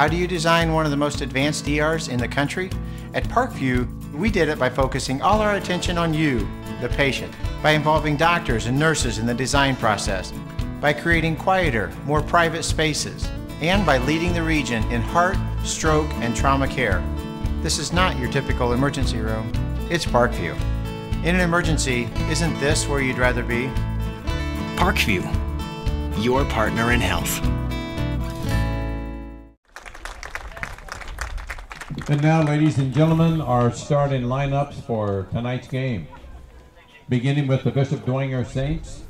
How do you design one of the most advanced ERs in the country? At Parkview, we did it by focusing all our attention on you, the patient, by involving doctors and nurses in the design process, by creating quieter, more private spaces, and by leading the region in heart, stroke, and trauma care. This is not your typical emergency room. It's Parkview. In an emergency, isn't this where you'd rather be? Parkview, your partner in health. And now, ladies and gentlemen, our starting lineups for tonight's game. Beginning with the Bishop Dwenger Saints.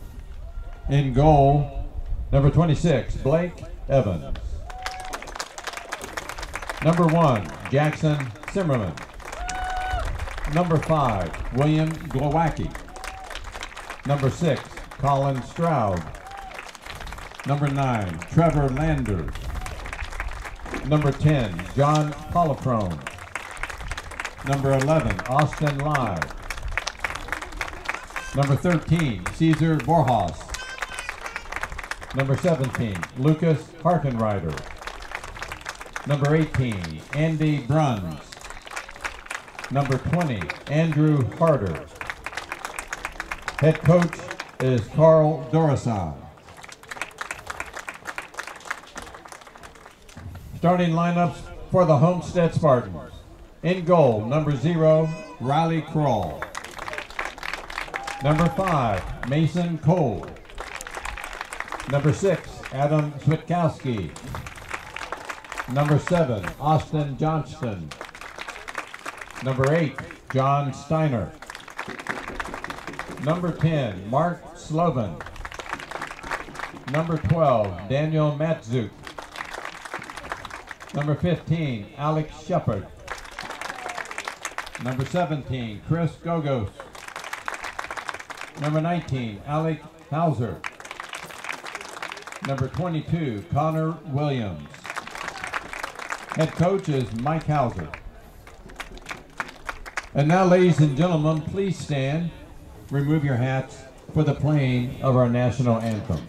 In goal, number 26, Blake Evans. Number 1, Jackson Zimmerman. Number 5, William Glowacki. Number 6, Colin Stroud. Number 9, Trevor Landers. Number 10, John Polifrone. Number 11, Austin Live. Number 13, Caesar Borjas. Number 17, Lucas Harkenrider. Number 18, Andy Bruns. Number 20, Andrew Harder. Head coach is Carl Dorisan. Starting lineups for the Homestead Spartans. In goal, number 0, Riley Kroll. Number 5, Mason Cole. Number 6, Adam Switkowski. Number 7, Austin Johnston. Number 8, John Steiner. Number 10, Mark Sloven. Number 12, Daniel Matzuk. Number 15, Alex Shepard. Number 17, Chris Gogos. Number 19, Alec Hauser. Number 22, Connor Williams. Head coach is Mike Hauser. And now, ladies and gentlemen, please stand, remove your hats for the playing of our national anthem.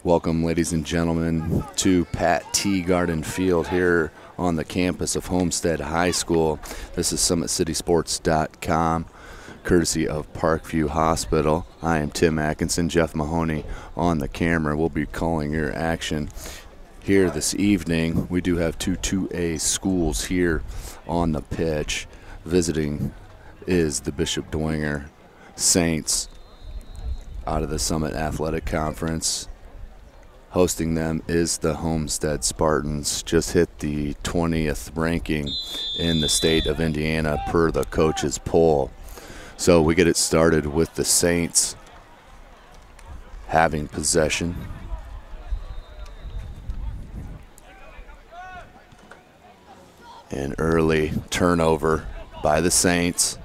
Welcome, ladies and gentlemen, to Pat T. Garden Field here on the campus of Homestead High School. This is SummitCitySports.com, courtesy of Parkview Hospital. I am Tim Atkinson. Jeff Mahoney on the camera. We'll be calling your action here this evening. We do have two 2A schools here on the pitch. Visiting is the Bishop Dwenger Saints out of the Summit Athletic Conference. Hosting them is the Homestead Spartans. Just hit the 20th ranking in the state of Indiana per the coaches poll. So we get it started with the Saints having possession. An early turnover by the Saints.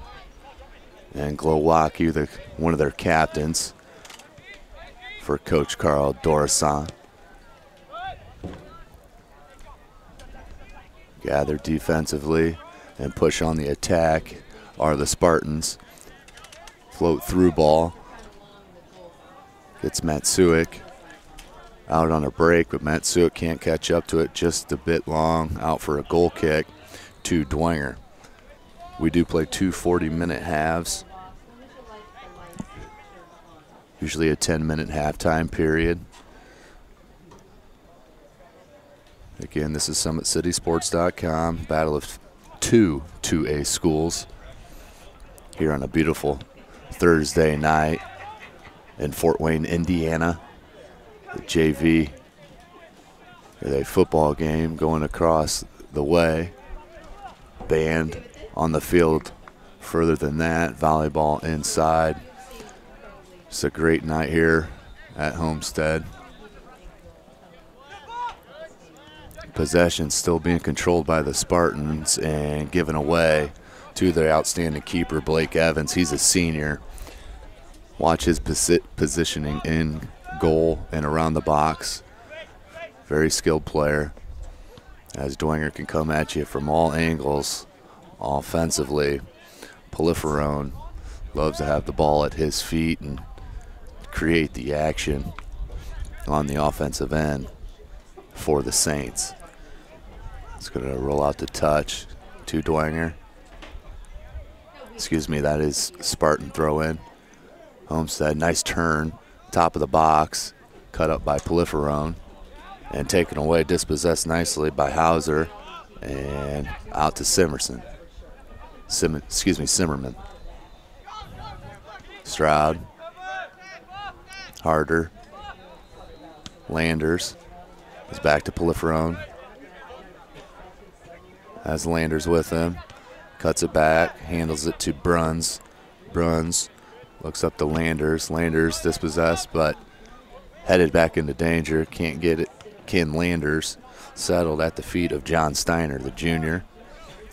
And Glowacki, one of their captains, for Coach Carl Dorison. Gather defensively and push on the attack are the Spartans. Float through ball. Gets Matsuik out on a break, but Matsuik can't catch up to it, just a bit long, out for a goal kick to Dwenger. We do play 2 40-minute halves. Usually a 10-minute halftime period. Again, this is SummitCitySports.com. Battle of 2 2A schools here on a beautiful Thursday night in Fort Wayne, Indiana. The JV, a football game going across the way. Band on the field further than that. Volleyball inside. It's a great night here at Homestead. Possession still being controlled by the Spartans and given away to their outstanding keeper, Blake Evans. He's a senior. Watch his positioning in goal and around the box. Very skilled player, as Dwenger can come at you from all angles offensively. Poliferone loves to have the ball at his feet and create the action on the offensive end for the Saints. It's going to roll out the touch to Dwenger. Excuse me, that is Spartan throw in. Homestead, nice turn, top of the box, cut up by Poliferone and taken away, dispossessed nicely by Hauser, and out to Zimmerman. Stroud, Harder, Landers is back to Poliferone. Has Landers with him, cuts it back, handles it to Bruns. Bruns looks up to Landers. Landers dispossessed, but headed back into danger. Can't get it. Ken Landers settled at the feet of John Steiner, the junior.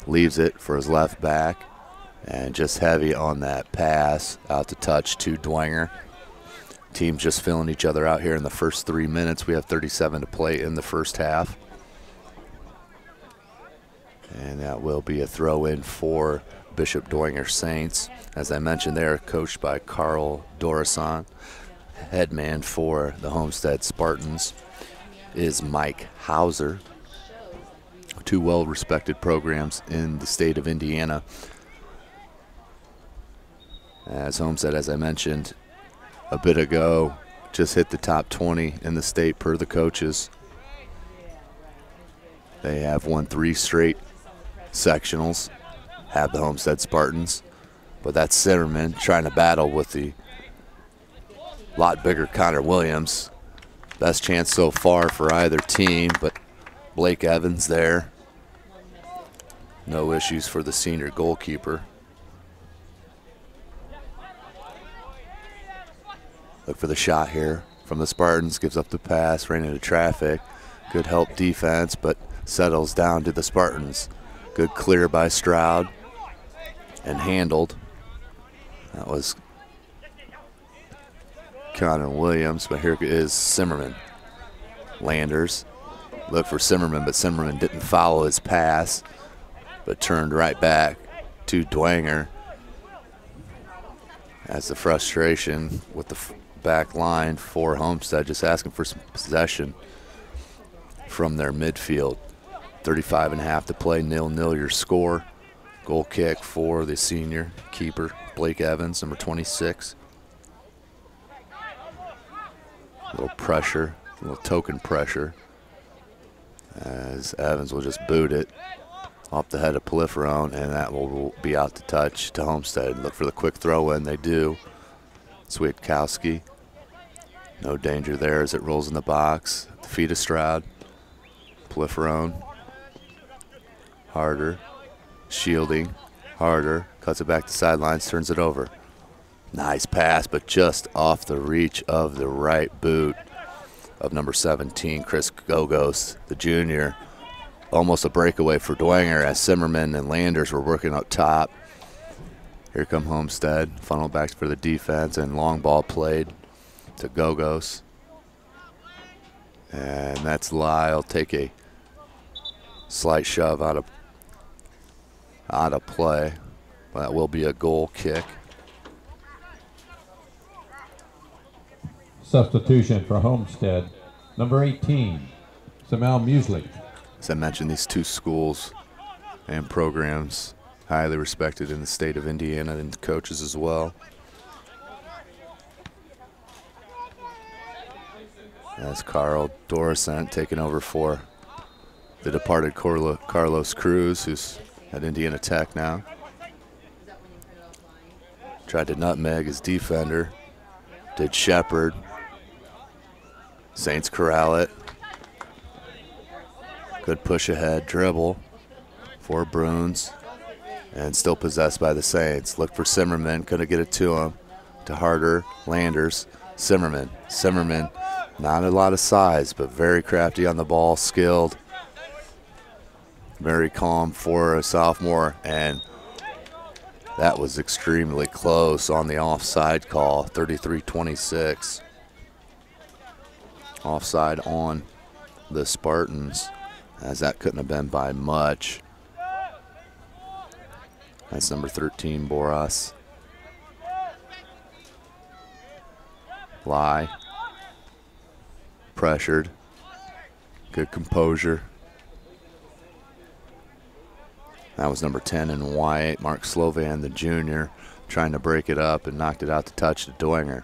Leaves it for his left back, and just heavy on that pass out to touch to Dwenger. Teams just filling each other out here in the first 3 minutes. We have 37 to play in the first half. And that will be a throw-in for Bishop Dwenger Saints. As I mentioned, they are coached by Carl Dorison. Headman for the Homestead Spartans is Mike Hauser. 2 well-respected programs in the state of Indiana. As Homestead, as I mentioned a bit ago, just hit the top 20 in the state per the coaches. They have won 3 straight sectionals, have the Homestead Spartans, but that's Zimmerman trying to battle with the lot bigger Connor Williams. Best chance so far for either team, but Blake Evans there. No issues for the senior goalkeeper. Look for the shot here from the Spartans. Gives up the pass, ran into traffic. Good help defense, but settles down to the Spartans. Good clear by Stroud and handled. That was Connor Williams, but here is Zimmerman. Landers look for Zimmerman, but Zimmerman didn't follow his pass, but turned right back to Dwenger. As the frustration with the back line for Homestead, just asking for some possession from their midfield. 35.5 to play, 0-0 your score. Goal kick for the senior keeper, Blake Evans, number 26. A little pressure, a little token pressure, as Evans will just boot it off the head of Proliferone, and that will be out to touch to Homestead. Look for the quick throw in. They do. Swiatkowski. No danger there as it rolls in the box. At the feet of Stroud. Proliferone. Harder. Shielding. Harder. Cuts it back to sidelines. Turns it over. Nice pass, but just off the reach of the right boot of number 17, Chris Gogos, the junior. Almost a breakaway for Dwenger as Zimmerman and Landers were working up top. Here come Homestead. Funnel backs for the defense, and long ball played to Gogos. And that's Lyle. Take a slight shove out of play. That will be a goal kick. Substitution for Homestead, number 18, Samuel Muesli. As I mentioned, these two schools and programs highly respected in the state of Indiana, and coaches as well. As Carl Doricent taking over for the departed Carlos Cruz, who's at Indiana Tech now. Tried to nutmeg his defender. Did Shepard. Saints corral it. Good push ahead dribble for Bruins. And still possessed by the Saints. Look for Zimmerman. Couldn't get it to him. To Harder. Landers. Zimmerman. Zimmerman. Not a lot of size, but very crafty on the ball. Skilled. Very calm for a sophomore. And that was extremely close on the offside call. 33-26. Offside on the Spartans, as that couldn't have been by much. That's number 13, Boras. Lie. Pressured. Good composure. That was number 10 in white, Mark Slovan, the junior, trying to break it up and knocked it out to touch to Dwenger.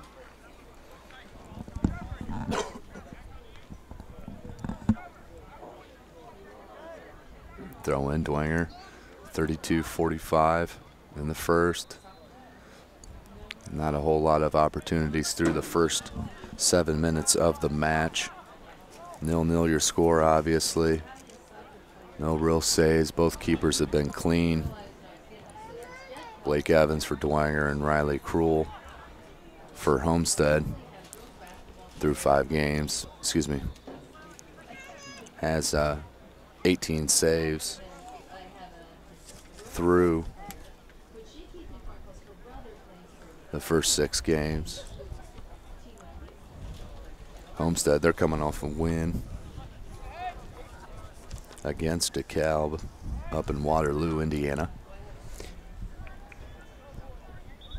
Throw in Dwenger, 32-45 in the first. Not a whole lot of opportunities through the first 7 minutes of the match. 0-0 your score, obviously. No real saves. Both keepers have been clean. Blake Evans for Dwenger and Riley Krull for Homestead through 5 games. Excuse me. Has 18 saves through the first 6 games. Homestead, they're coming off a win against DeKalb up in Waterloo, Indiana.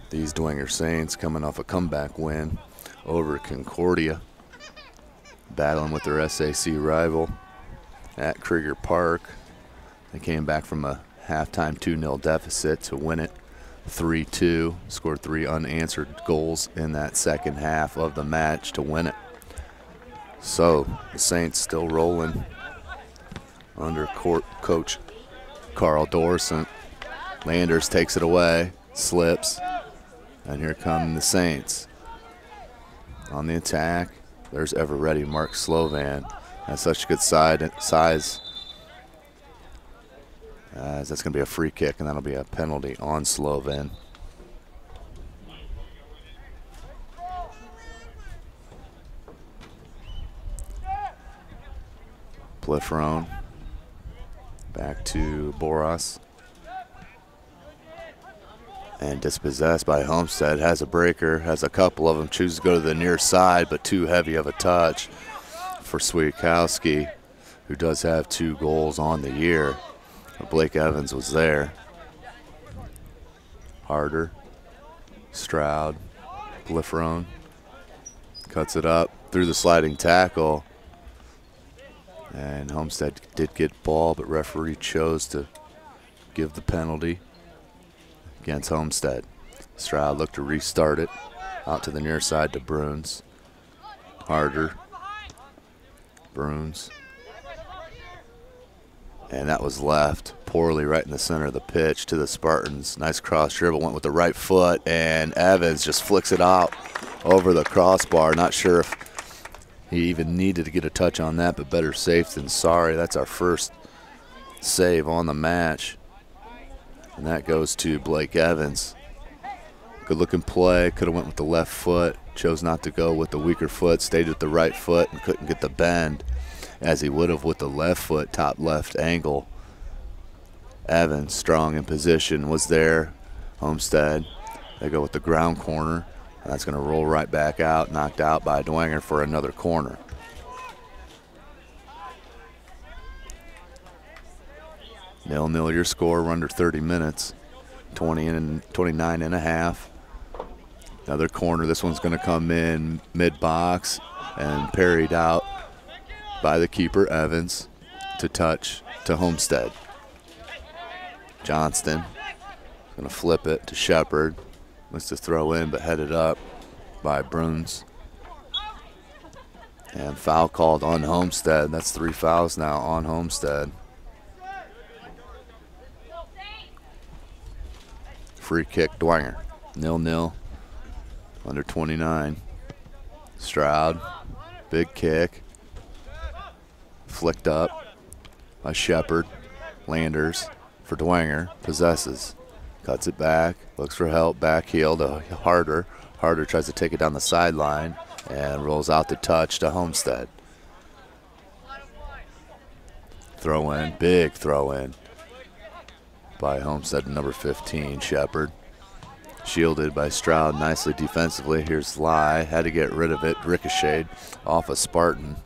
These Dwenger Saints coming off a comeback win over Concordia, battling with their SAC rival at Krieger Park. They came back from a halftime 2-0 deficit to win it 3-2, scored 3 unanswered goals in that second half of the match to win it. So the Saints still rolling under coach Carl Doricent. Landers takes it away, slips, and here come the Saints. On the attack, there's ever ready Mark Slovan. Has such good size. That's going to be a free kick, and that'll be a penalty on Slovan. Proliferone. Back to Boras. And dispossessed by Homestead. Has a breaker, has a couple of them. Chooses to go to the near side, but too heavy of a touch for Swiatkowski, who does have 2 goals on the year. Blake Evans was there. Harder. Stroud. Proliferone. Cuts it up through the sliding tackle. And Homestead did get ball, but referee chose to give the penalty against Homestead. Stroud looked to restart it. Out to the near side to Bruins. Harder. Bruins. And that was left. poorly right in the center of the pitch to the Spartans. Nice cross dribble, went with the right foot, and Evans just flicks it out over the crossbar. Not sure if he even needed to get a touch on that, but better safe than sorry. That's our first save on the match, and that goes to Blake Evans. Good looking play, could have went with the left foot, chose not to go with the weaker foot, stayed with the right foot and couldn't get the bend as he would have with the left foot, top left angle. Evans, strong in position, was there. Homestead, they go with the ground corner, and that's going to roll right back out, knocked out by Dwenger for another corner. Nil-nil your score. We're under 30 minutes, 29 and a half. Another corner. This one's going to come in mid-box and parried out by the keeper, Evans, to touch to Homestead. Johnston going to flip it to Shepard. Wants to throw in, but headed up by Bruns. And foul called on Homestead. That's 3 fouls now on Homestead. Free kick, Dwenger. 0-0, under 29. Stroud, big kick. Flicked up by Shepard. Landers for Dwenger, possesses. Cuts it back, looks for help, back heel to Harder. Harder tries to take it down the sideline and rolls out the touch to Homestead. Throw in, big throw in by Homestead, number 15, Shepard. Shielded by Stroud nicely defensively. Here's Lai, had to get rid of it, ricocheted off a Spartan.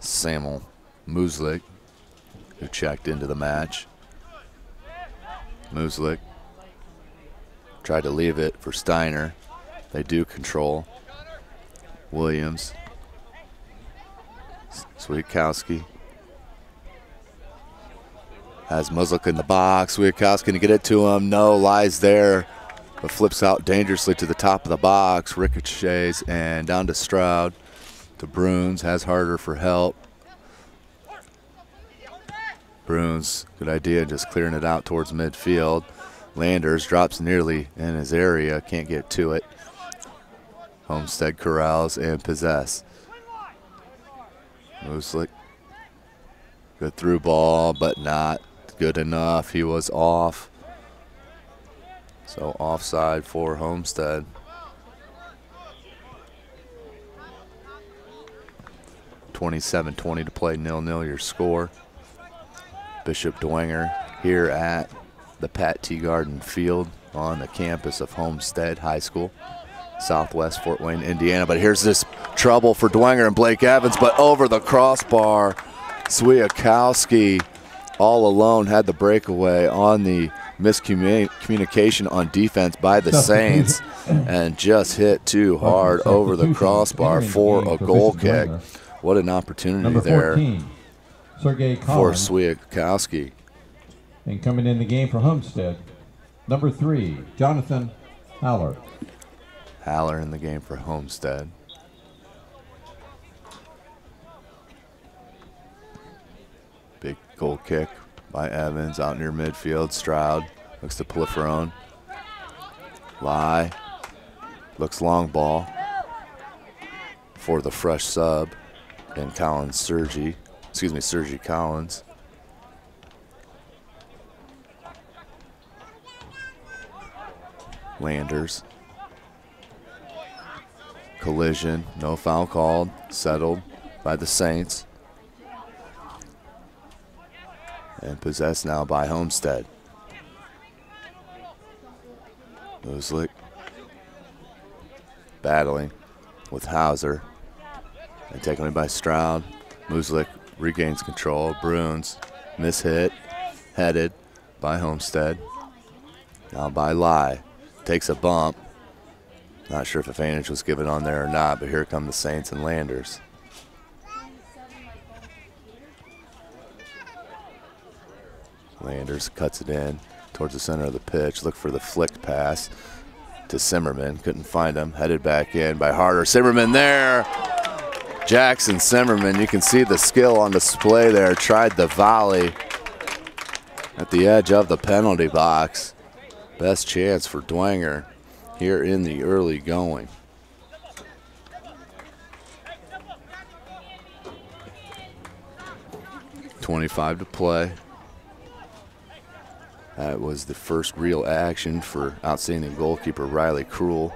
Samuel Muslik, who checked into the match. Muslik tried to leave it for Steiner. They do control. Williams. Swiatkowski has Muslik in the box. Swiatkowski can get it to him. No, lies there, but flips out dangerously to the top of the box. Ricochets and down to Stroud. To Bruns, has Harder for help. Bruns, good idea, just clearing it out towards midfield. Landers drops nearly in his area, can't get to it. Homestead corrals and possess. Muslik, good through ball, but not good enough. He was off. So offside for Homestead. .27-20 to play, 0-0 your score. Bishop Dwenger here at the Pat T. Garden Field on the campus of Homestead High School, Southwest Fort Wayne, Indiana. But here's this trouble for Dwenger and Blake Evans, but over the crossbar. Swiatkowski all alone had the breakaway on the miscommunication on defense by the Saints and just hit too hard over the crossbar for a goal kick. What an opportunity there for Swiatkowski. And coming in the game for Homestead, number 3, Jonathan Haller. Haller in the game for Homestead. Big goal kick by Evans out near midfield. Stroud looks to Poliferone. Lai looks long ball for the fresh sub and Sergi Collins. Landers. Collision, no foul called, settled by the Saints. And possessed now by Homestead. Muslik battling with Hauser and taken away by Stroud. Muslik regains control. Bruns mishit, headed by Homestead. Now by Lai. Takes a bump. Not sure if advantage was given on there or not, but here come the Saints and Landers. Landers cuts it in towards the center of the pitch. Look for the flicked pass to Simmerman. Couldn't find him. Headed back in by Harder. Simmerman there. Jackson Simmerman, you can see the skill on display there. Tried the volley at the edge of the penalty box. Best chance for Dwenger here in the early going. .25 to play. That was the first real action for outstanding goalkeeper Riley Cruel.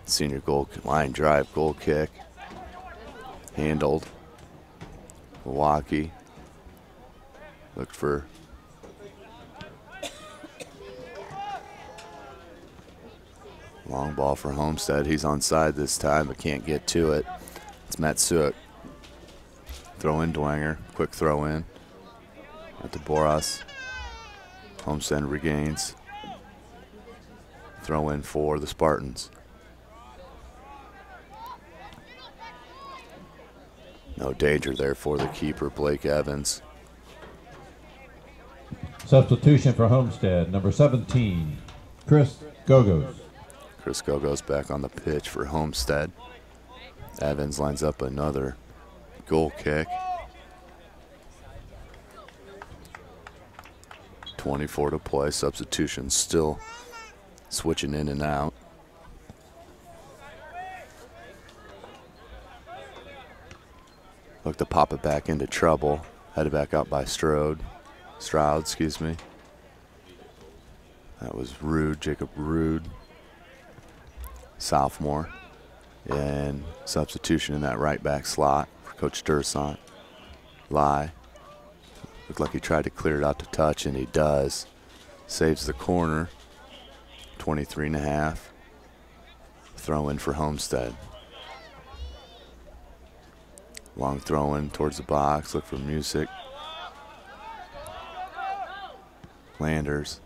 Senior goal line drive goal kick. Handled. Milwaukee looked for long ball for Homestead. He's onside this time but can't get to it. It's Matsuk. Throw in Dwenger. Quick throw in. At the Boras. Homestead regains. Throw in for the Spartans. No danger there for the keeper, Blake Evans. Substitution for Homestead, number 17, Chris Gogos. Chris Gogos back on the pitch for Homestead. Evans lines up another goal kick. 24 to play. Substitution still switching in and out. Look to pop it back into trouble. Headed back out by Stroud, excuse me. That was Rude, Jacob Rude. Sophomore. And substitution in that right back slot for Coach Dursant. Lai. Looked like he tried to clear it out to touch, and he does. Saves the corner. 23.5. Throw in for Homestead. Long throw in towards the box. Look for Music. Landers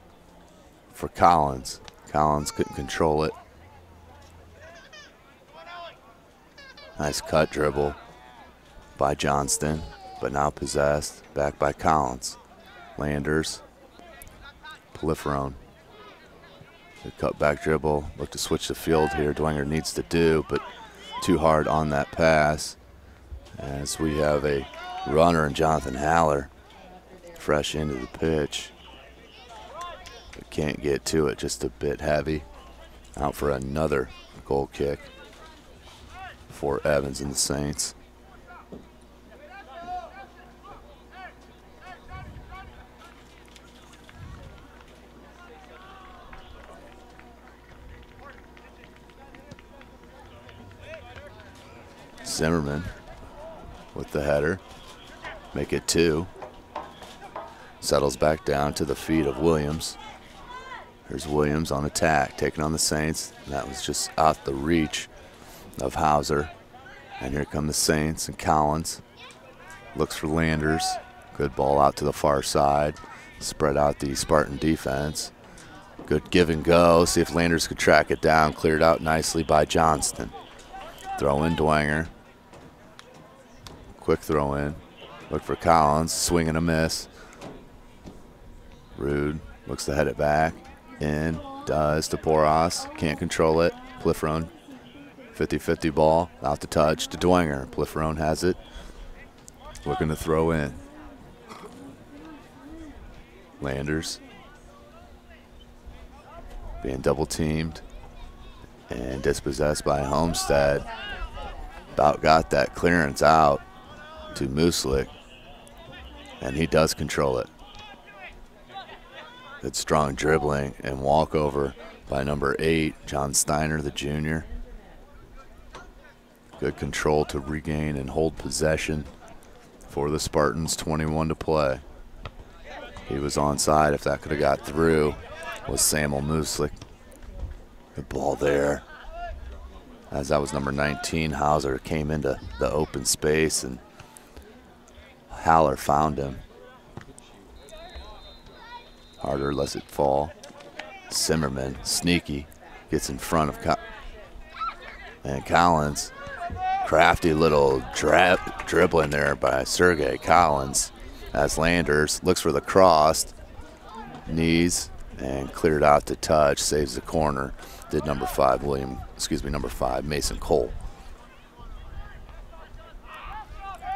for Collins. Collins couldn't control it. Nice cut dribble by Johnston, but now possessed. Back by Collins. Landers. Poliferone. The cut back dribble. Look to switch the field here. Dwenger needs to do, but too hard on that pass. As we have a runner and Jonathan Haller fresh into the pitch. But can't get to it, just a bit heavy. Out for another goal kick for Evans and the Saints. Zimmerman with the header, make it 2. Settles back down to the feet of Williams. There's Williams on attack, taking on the Saints. That was just out the reach of Hauser. And here come the Saints, and Collins looks for Landers. Good ball out to the far side. Spread out the Spartan defense. Good give and go. See if Landers could track it down. Cleared out nicely by Johnston. Throw in Dwenger. Quick throw in. Look for Collins. Swing and a miss. Rude looks to head it back. In. Does to Poros. Can't control it. Poliferone. 50-50 ball. Out to touch to Dwenger. Poliferone has it. Looking to throw in. Landers. Being double teamed. And dispossessed by Homestead. About got that clearance out to Muslik, and he does control it. Good strong dribbling and walkover by number 8, John Steiner, the junior. Good control to regain and hold possession for the Spartans. 21 to play. He was onside. If that could have got through, was Samuel Muslik. Good ball there. As that was number 19, Hauser came into the open space, and Haller found him. Harder lets it fall. Zimmerman, sneaky, gets in front of and Collins. Crafty little dribbling there by Sergey Collins as Landers looks for the cross. Knees and cleared out to touch, saves the corner. Did number 5, number 5, Mason Cole.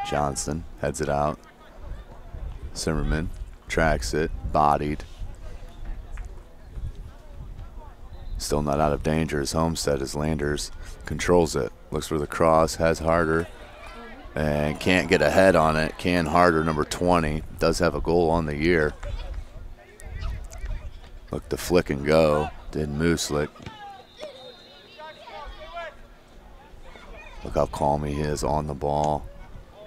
Johnston heads it out. Zimmerman tracks it, bodied. Still not out of danger as Homestead, as Landers controls it. Looks for the cross, has Harder, and can't get ahead on it. Can Harder, number 20, does have a goal on the year. Look to flick and go, did Mooslick. Look how calm he is on the ball.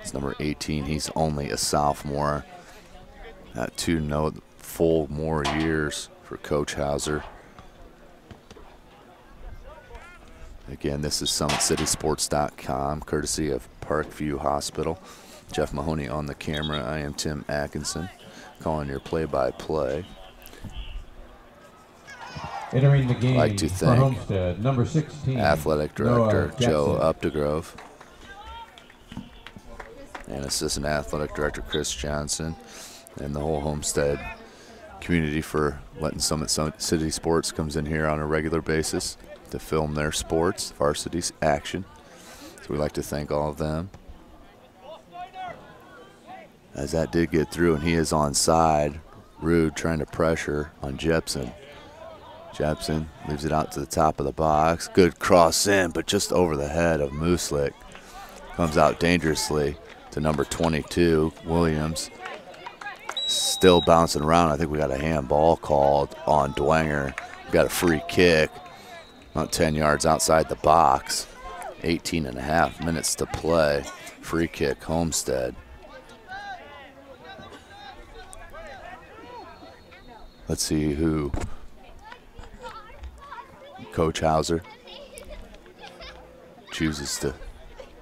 It's number 18, he's only a sophomore. Got 2 full more years for Coach Hauser. Again, this is SummitCitySports.com, courtesy of Parkview Hospital. Jeff Mahoney on the camera. I am Tim Atkinson, calling your play-by-play. Entering the game I'd like to for thank Homestead, number 16, Athletic Director Joe Updegrove and Assistant Athletic Director Chris Johnson, and the whole Homestead community for letting Summit City Sports comes in here on a regular basis to film their sports, varsity action. So we'd like to thank all of them. As that did get through, and he is onside. Rude trying to pressure on Jepson. Jepson leaves it out to the top of the box. Good cross in, but just over the head of Mooslick. Comes out dangerously to number 22, Williams. Still bouncing around. I think we got a handball called on Dwenger. We got a free kick about 10 yards outside the box. 18.5 minutes to play. Free kick, Homestead. Let's see who. Coach Hauser chooses to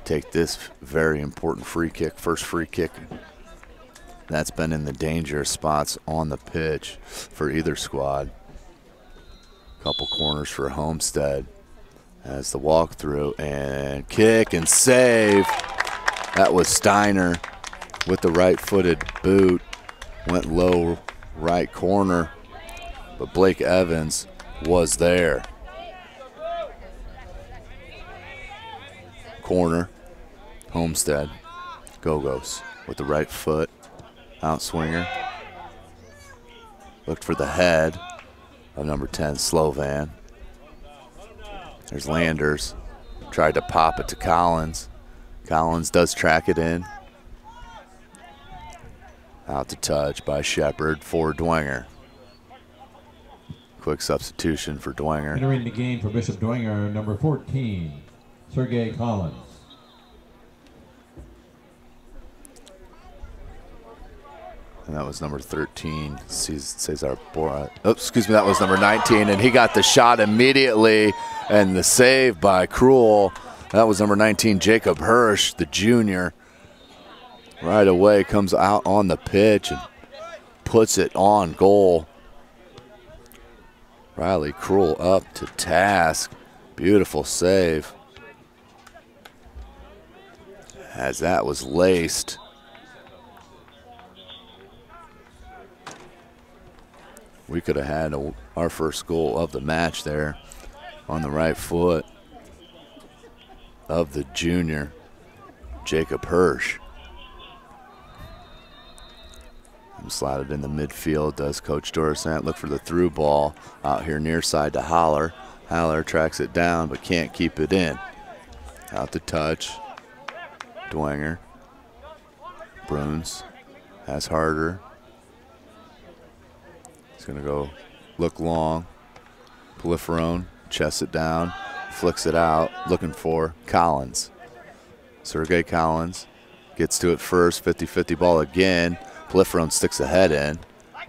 take this very important free kick, first free kick. That's been in the danger spots on the pitch for either squad. Couple corners for Homestead as the walkthrough and kick and save. That was Steiner with the right-footed boot. Went low right corner, but Blake Evans was there. Corner, Homestead, Go-Go's with the right foot, outswinger. Looked for the head of number 10, Slovan. There's Landers, tried to pop it to Collins. Collins does track it in. Out to touch by Shepard for Dwenger. Quick substitution for Dwenger. Entering the game for Bishop Dwenger, number 14, Sergey Collins. And that was number 13, Cesar Borat. Oh, excuse me, that was number 19, and he got the shot immediately, and the save by Cruel. That was number 19, Jacob Hirsch, the junior. Right away comes out on the pitch and puts it on goal. Riley Cruel up to task. Beautiful save. As that was laced. We could have had our first goal of the match there on the right foot of the junior, Jacob Hirsch. Slotted in the midfield, does Coach Dorisant. Look for the through ball out here near side to Holler. Holler tracks it down but can't keep it in. Out to touch. Dwenger. Bruns has Harder. He's going to go look long. Poliferone chests it down, flicks it out, looking for Collins. Sergey Collins gets to it first, 50-50 ball again. Poliferone sticks the head in,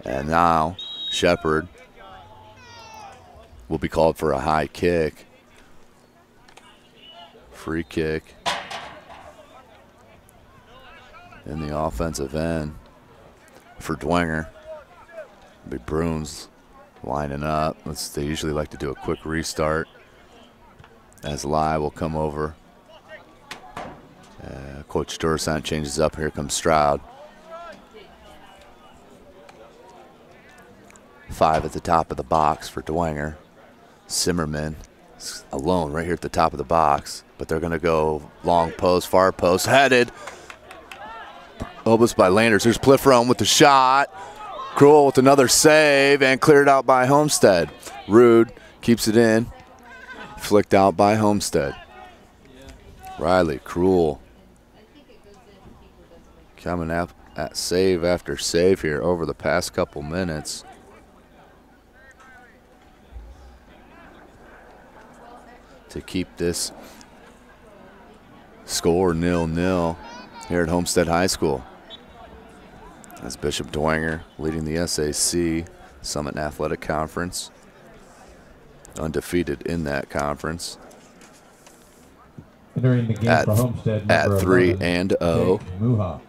and now Shepard will be called for a high kick. Free kick in the offensive end for Dwenger. It'll be Bruns lining up. They usually like to do a quick restart as Lai will come over. Coach Dorisant changes up. Here comes Stroud. 5 at the top of the box for Dwenger. Zimmerman alone right here at the top of the box, but they're going to go long post, far post, headed. Almost by Landers. There's Poliferone with the shot. Cruel with another save and cleared out by Homestead. Rude keeps it in. Flicked out by Homestead. Riley, Cruel. Coming up at save after save here over the past couple minutes. To keep this score 0-0 here at Homestead High School. As Bishop Dwenger leading the SAC Summit Athletic Conference. Undefeated in that conference. Entering the game for Homestead, at 3-0.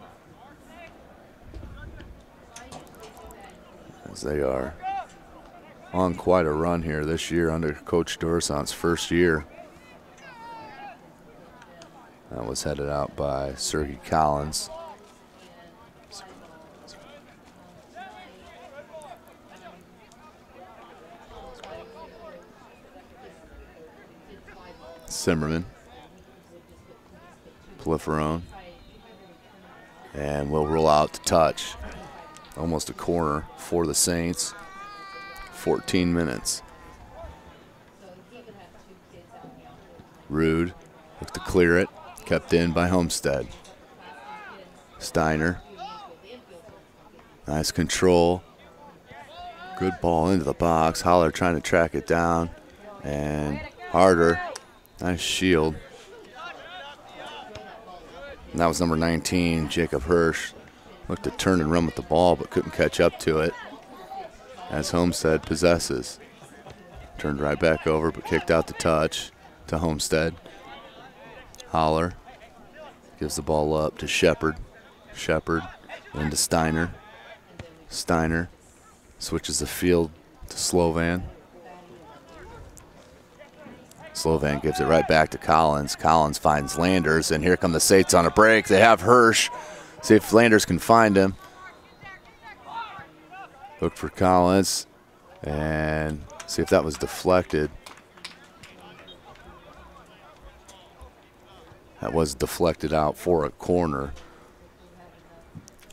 As they are on quite a run here this year under Coach Dorson's first year. That was headed out by Sergey Collins. Zimmerman. Paliferone. And we'll roll out to touch. Almost a corner for the Saints. 14 minutes. Rude looked to clear it. Kept in by Homestead. Steiner. Nice control. Good ball into the box. Holler trying to track it down. And Harder. Nice shield. And that was number 19, Jacob Hirsch. Looked to turn and run with the ball, but couldn't catch up to it. As Homestead possesses. Turned right back over, but kicked out the touch to Homestead. Holler gives the ball up to Shepard. Shepard into Steiner. Steiner switches the field to Slovan. Slovan gives it right back to Collins. Collins finds Landers, and here come the Saints on a break. They have Hirsch. See if Landers can find him. Look for Collins, and see if that was deflected. That was deflected out for a corner.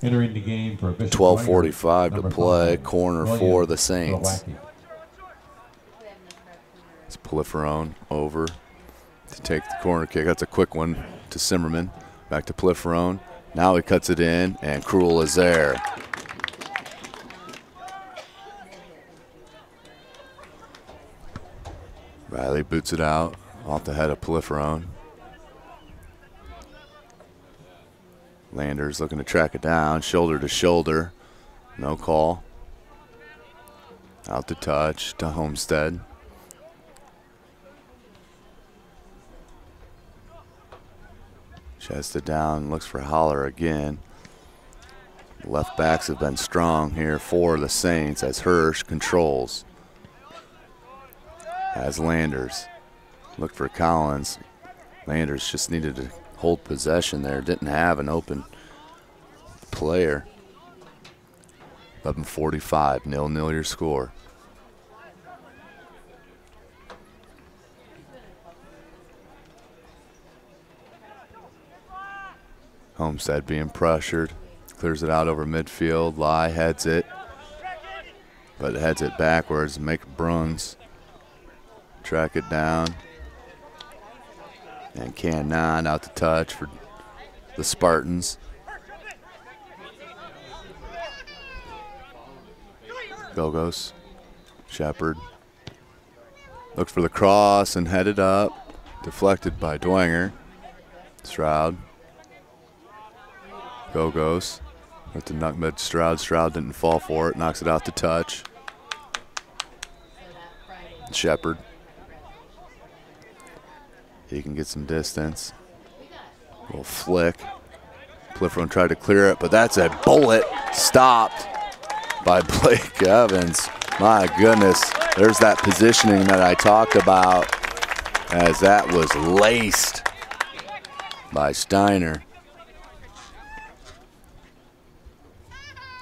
Entering the game for 12:45 to play. Corner for the Saints. It's Paliferone over to take the corner kick. That's a quick one to Zimmerman. Back to Paliferone. Now he cuts it in, and Cruel is there. Riley boots it out off the head of Paliferone. Landers looking to track it down, shoulder to shoulder. No call. Out to touch to Homestead. Chested down, looks for Holler again. Left backs have been strong here for the Saints as Hirsch controls. As Landers. Looked for Collins. Landers just needed to hold possession there. Didn't have an open player. 11:45, 0-0 your score. Homestead being pressured. Clears it out over midfield. Lai heads it. But heads it backwards. Make Bruns track it down. And Cannon out to touch for the Spartans. Gogos. Shepard. Looked for the cross and headed up. Deflected by Dwenger. Stroud. Gogos. With the nutmeg Stroud. Stroud didn't fall for it. Knocks it out to touch. Shepard. He can get some distance. A little flick. Paliferone tried to clear it, but that's a bullet stopped by Blake Evans. My goodness, there's that positioning that I talked about, as that was laced by Steiner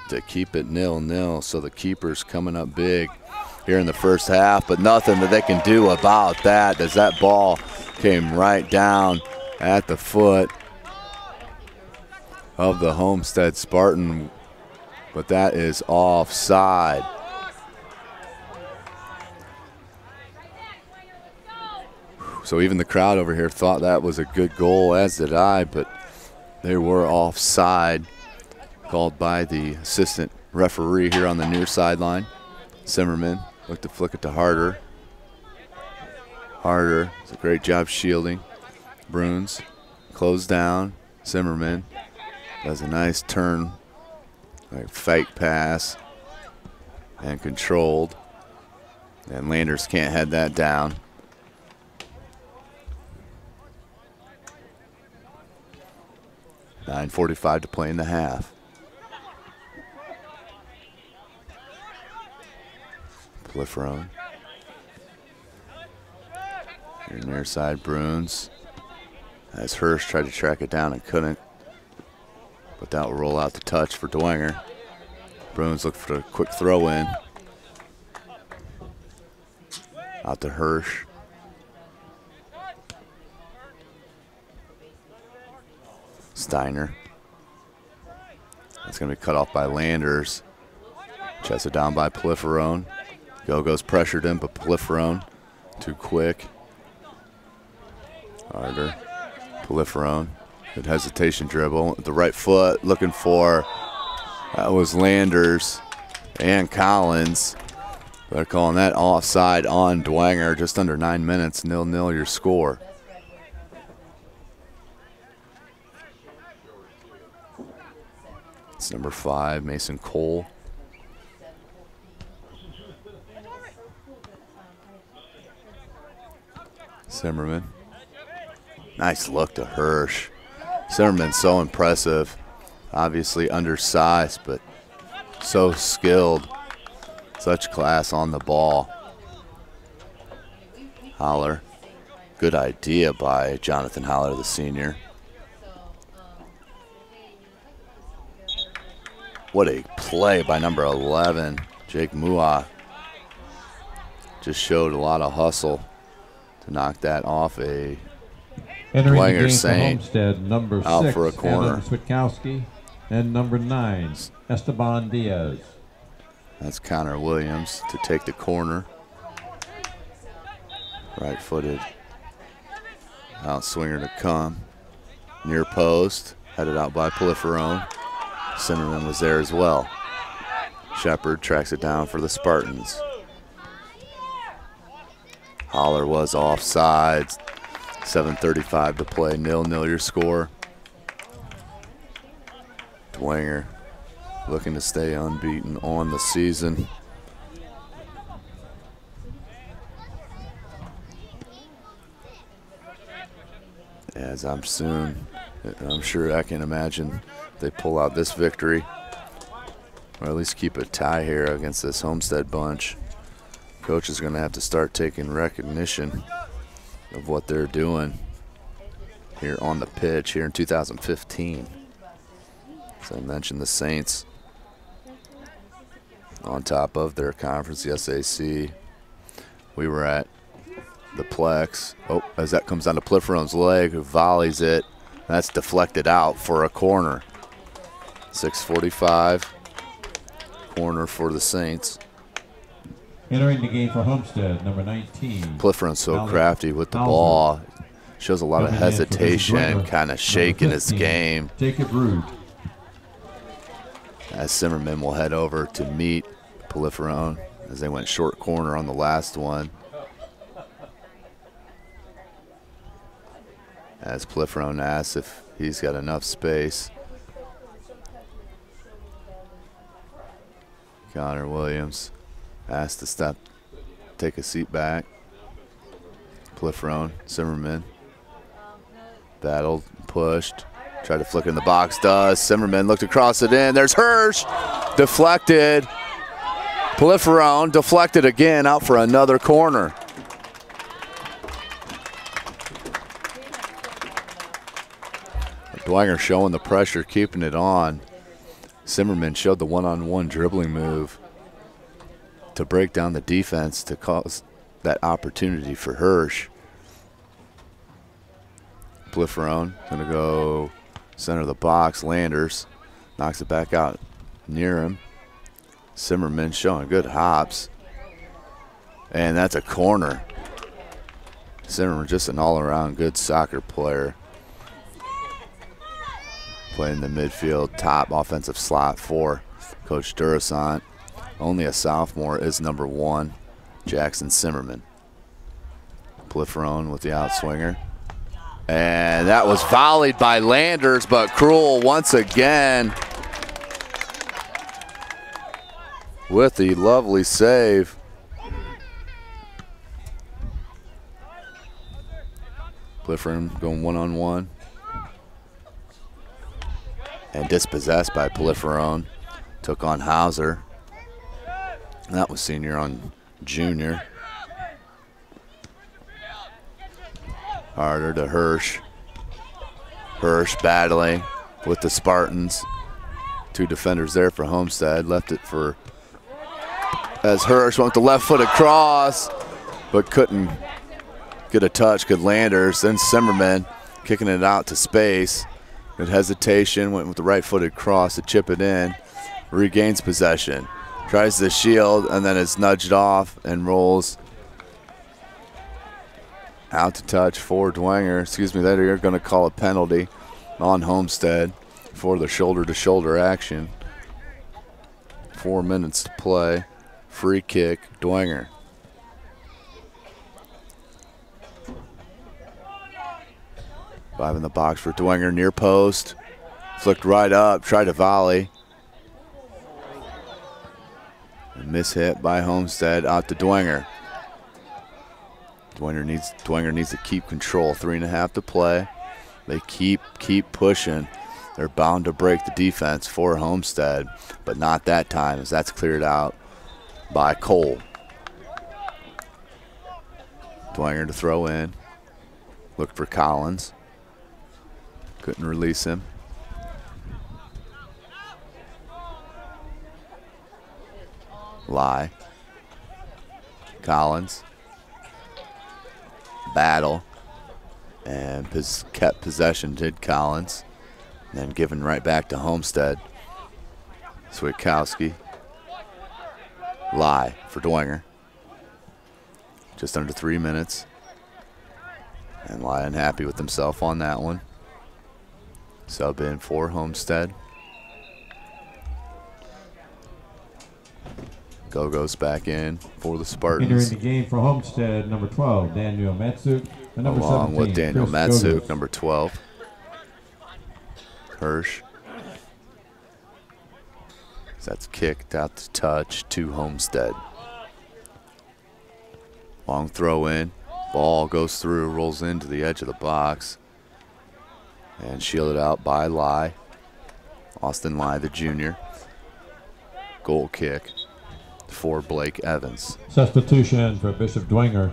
to keep it 0-0. So the keeper's coming up big here in the first half, but nothing that they can do about that, as that ball came right down at the foot of the Homestead Spartan. but that is offside. So even the crowd over here thought that was a good goal, as did I, but they were offside, called by the assistant referee here on the near sideline. Zimmerman looked to flick it to Harder. Harder does a great job shielding. Bruins closed down. Zimmerman does a nice turn, like fake pass, and controlled. And Landers can't head that down. .9:45 to play in the half. Polyferone. Here near side, Bruins. As Hirsch tried to track it down and couldn't. But that will roll out the touch for Dwenger. Bruins look for a quick throw in. Out to Hirsch. Steiner. That's going to be cut off by Landers. Chested down by Polyferone. Go-Go's pressured him, but Polyferone too quick. Harder. Polyferone. Good hesitation dribble. With the right foot looking for, that was Landers and Collins. They're calling that offside on Dwenger. Just under 9 minutes, 0-0 your score. It's number 5, Mason Cole. Zimmerman. Nice look to Hirsch. Zimmerman's so impressive. Obviously undersized, but so skilled. Such class on the ball. Holler. Good idea by Jonathan Holler, the senior. What a play by number 11, Jake Mua. Just showed a lot of hustle to knock that off a Dwenger Saint. Homestead, number out 6, for a corner. Switkowski, and number 9, Esteban Diaz. That's Connor Williams to take the corner. Right-footed outswinger to come. Near post, headed out by Polyferone. Zimmerman was there as well. Shepard tracks it down for the Spartans. Holler was offside. 7:35 to play, 0-0 your score. Dwenger looking to stay unbeaten on the season. As I'm sure I can imagine they pull out this victory, or at least keep a tie here against this Homestead bunch. Coach is going to have to start taking recognition of what they're doing here on the pitch here in 2015. As I mentioned, the Saints on top of their conference, the SAC. We were at the Plex. Oh, as that comes down to Polyferone's leg, who volleys it. That's deflected out for a corner. 6:45, corner for the Saints. Entering the game for Homestead, number 19. Polyferone's so crafty with the ball. Shows a lot of hesitation, kind of shaking his game. Jacob Rude. As Zimmerman will head over to meet Polyferone as they went short corner on the last one. As Polyferone asks if he's got enough space. Connor Williams asked to step, take a seat back. Polyferone, Zimmerman. Battled, pushed, tried to flick in the box, does. Zimmerman looked across it in. There's Hirsch, deflected. Polyferone deflected again, out for another corner. Dwenger showing the pressure, keeping it on. Zimmerman showed the one-on-one dribbling move to break down the defense to cause that opportunity for Hirsch. Polyferone going to go center of the box. Landers knocks it back out near him. Zimmerman showing good hops. And that's a corner. Zimmerman just an all-around good soccer player. Playing the midfield, top offensive slot for Coach Durasant. Only a sophomore is number 1, Jackson Zimmerman. Polyferone with the outswinger. And that was volleyed by Landers, but Cruel once again with the lovely save. Polyferone going one-on-one. And dispossessed by Polyferone. Took on Hauser. That was senior on junior. Harder to Hirsch. Hirsch battling with the Spartans. 2 defenders there for Homestead. Left it for, as Hirsch went the left-footed cross, but couldn't get a touch. Good Landers. Then Zimmerman kicking it out to space. Good hesitation. Went with the right-footed cross to chip it in. Regains possession. Tries the shield and then is nudged off and rolls out to touch for Dwenger. Excuse me, they're going to call a penalty on Homestead for the shoulder-to-shoulder action. 4 minutes to play. Free kick, Dwenger. Five in the box for Dwenger, near post. Flicked right up, tried to volley. A mishit by Homestead, out to Dwenger. Dwenger needs to keep control. 3.5 to play. They keep pushing. They're bound to break the defense for Homestead, but not that time, as that's cleared out by Cole. Dwenger to throw in. Looked for Collins. Couldn't release him. Lie. Collins. Battle. And kept possession, did Collins. And then given right back to Homestead. Switkowski. Lie for Dwenger. Just under 3 minutes. And Lie unhappy with himself on that one. Sub in for Homestead. Goes back in for the Spartans. Entering the game for Homestead, number 12, Daniel Matsuk. And number along 17, with Daniel Chris Matsuk, Gogos. number 12. Hirsch. That's kicked out to touch to Homestead. Long throw in. Ball goes through, rolls into the edge of the box. And shielded out by Lie. Austin Lie, the junior. Goal kick for Blake Evans. Substitution for Bishop Dwenger,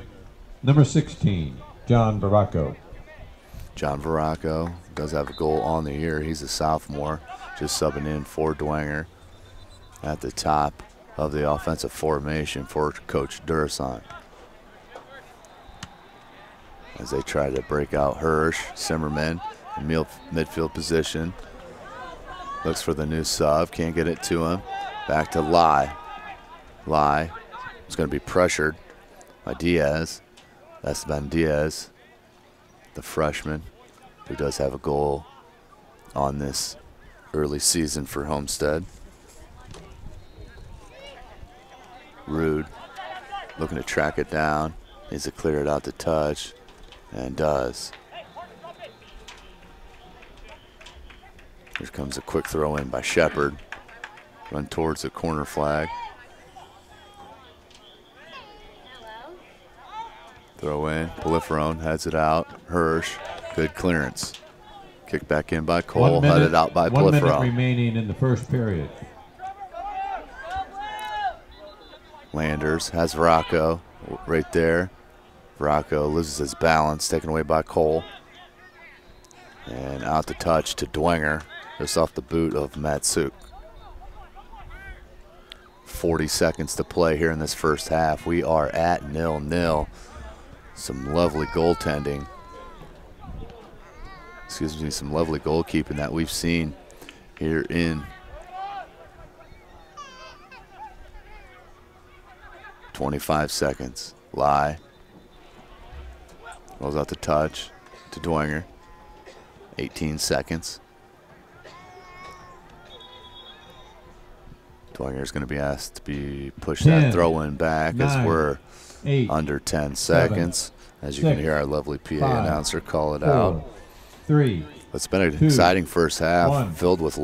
number 16, John Baracco. John Baracco does have a goal on the year. He's a sophomore, just subbing in for Dwenger at the top of the offensive formation for Coach Durasant. As they try to break out Hirsch, Zimmerman in midfield position. Looks for the new sub, can't get it to him. Back to Lie. Lie is going to be pressured by Diaz. Esteban Diaz, the freshman, who does have a goal on this early season for Homestead. Rude looking to track it down. Needs to clear it out to touch, and does. Here comes a quick throw in by Shepard. Run towards the corner flag. Throw in, Polyferone heads it out. Hirsch, good clearance. Kick back in by Cole, headed out by Polyferone. 1 minute remaining in the first period. Landers has Veracco right there. Veracco loses his balance, taken away by Cole. And out to touch to Dwenger, just off the boot of Matsuk. 40 seconds to play here in this first half. We are at 0-0. Some lovely goaltending. Excuse me, some lovely goalkeeping that we've seen here in 25 seconds. Lie. Rolls out the touch to Dwenger. 18 seconds. Dwenger's going to be asked to push that throw in back as we're under 10 seconds. As you can hear our lovely PA announcer call it out. 3. It's been an exciting first half, filled with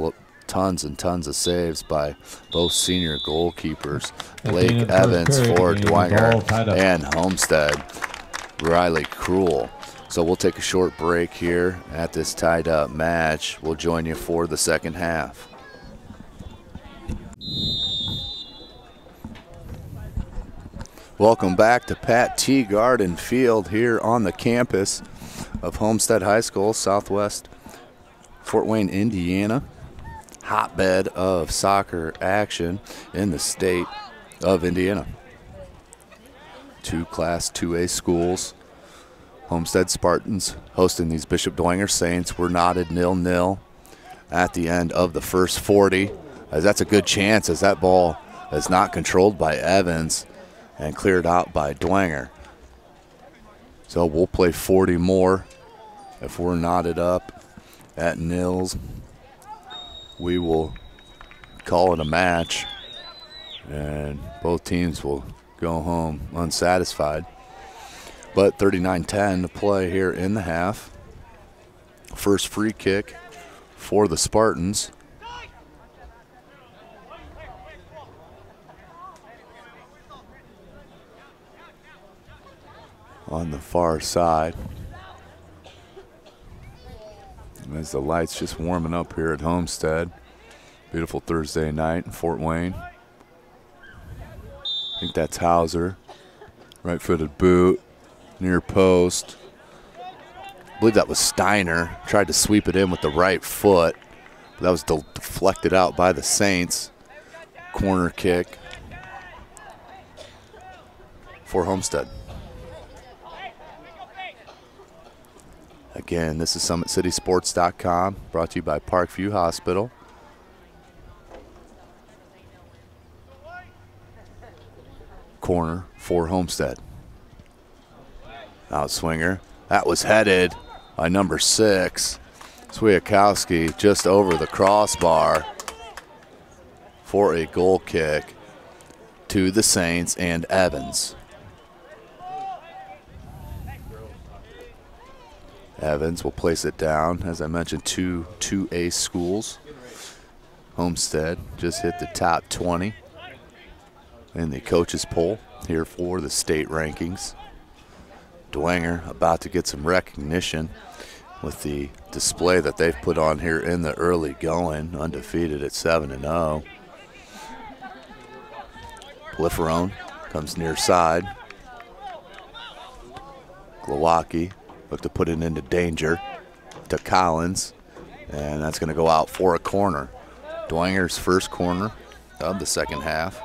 tons and tons of saves by both senior goalkeepers. Blake Evans for Dwenger and Homestead, Riley Cruel. So we'll take a short break here at this tied up match. We'll join you for the second half. Welcome back to Pat T. Garden Field here on the campus of Homestead High School, Southwest Fort Wayne, Indiana. Hotbed of soccer action in the state of Indiana. 2 Class 2A schools. Homestead Spartans hosting these Bishop Dwenger Saints. We're knotted 0-0 at the end of the first 40. As that's a good chance as that ball is not controlled by Evans and cleared out by Dwenger. So we'll play 40 more if we're knotted up at nils. We will call it a match, and both teams will go home unsatisfied. But 39-10 to play here in the half. First free kick for the Spartans. On the far side. As the lights just warming up here at Homestead. Beautiful Thursday night in Fort Wayne. I think that's Hauser. Right-footed boot, near post. I believe that was Steiner. Tried to sweep it in with the right foot. But that was deflected out by the Saints. Corner kick for Homestead. Again, this is SummitCitySports.com, brought to you by Parkview Hospital. Corner for Homestead. Outswinger. That was headed by number 6, Swiatkowski, just over the crossbar for a goal kick to the Saints and Evans. Evans will place it down. As I mentioned, 2A schools. Homestead just hit the top 20 in the coaches poll here for the state rankings. Dwenger about to get some recognition with the display that they've put on here in the early going, undefeated at 7-0. Poliferone comes near side. Glowacki look to put it into danger to Collins, and that's going to go out for a corner. Dwenger's first corner of the second half.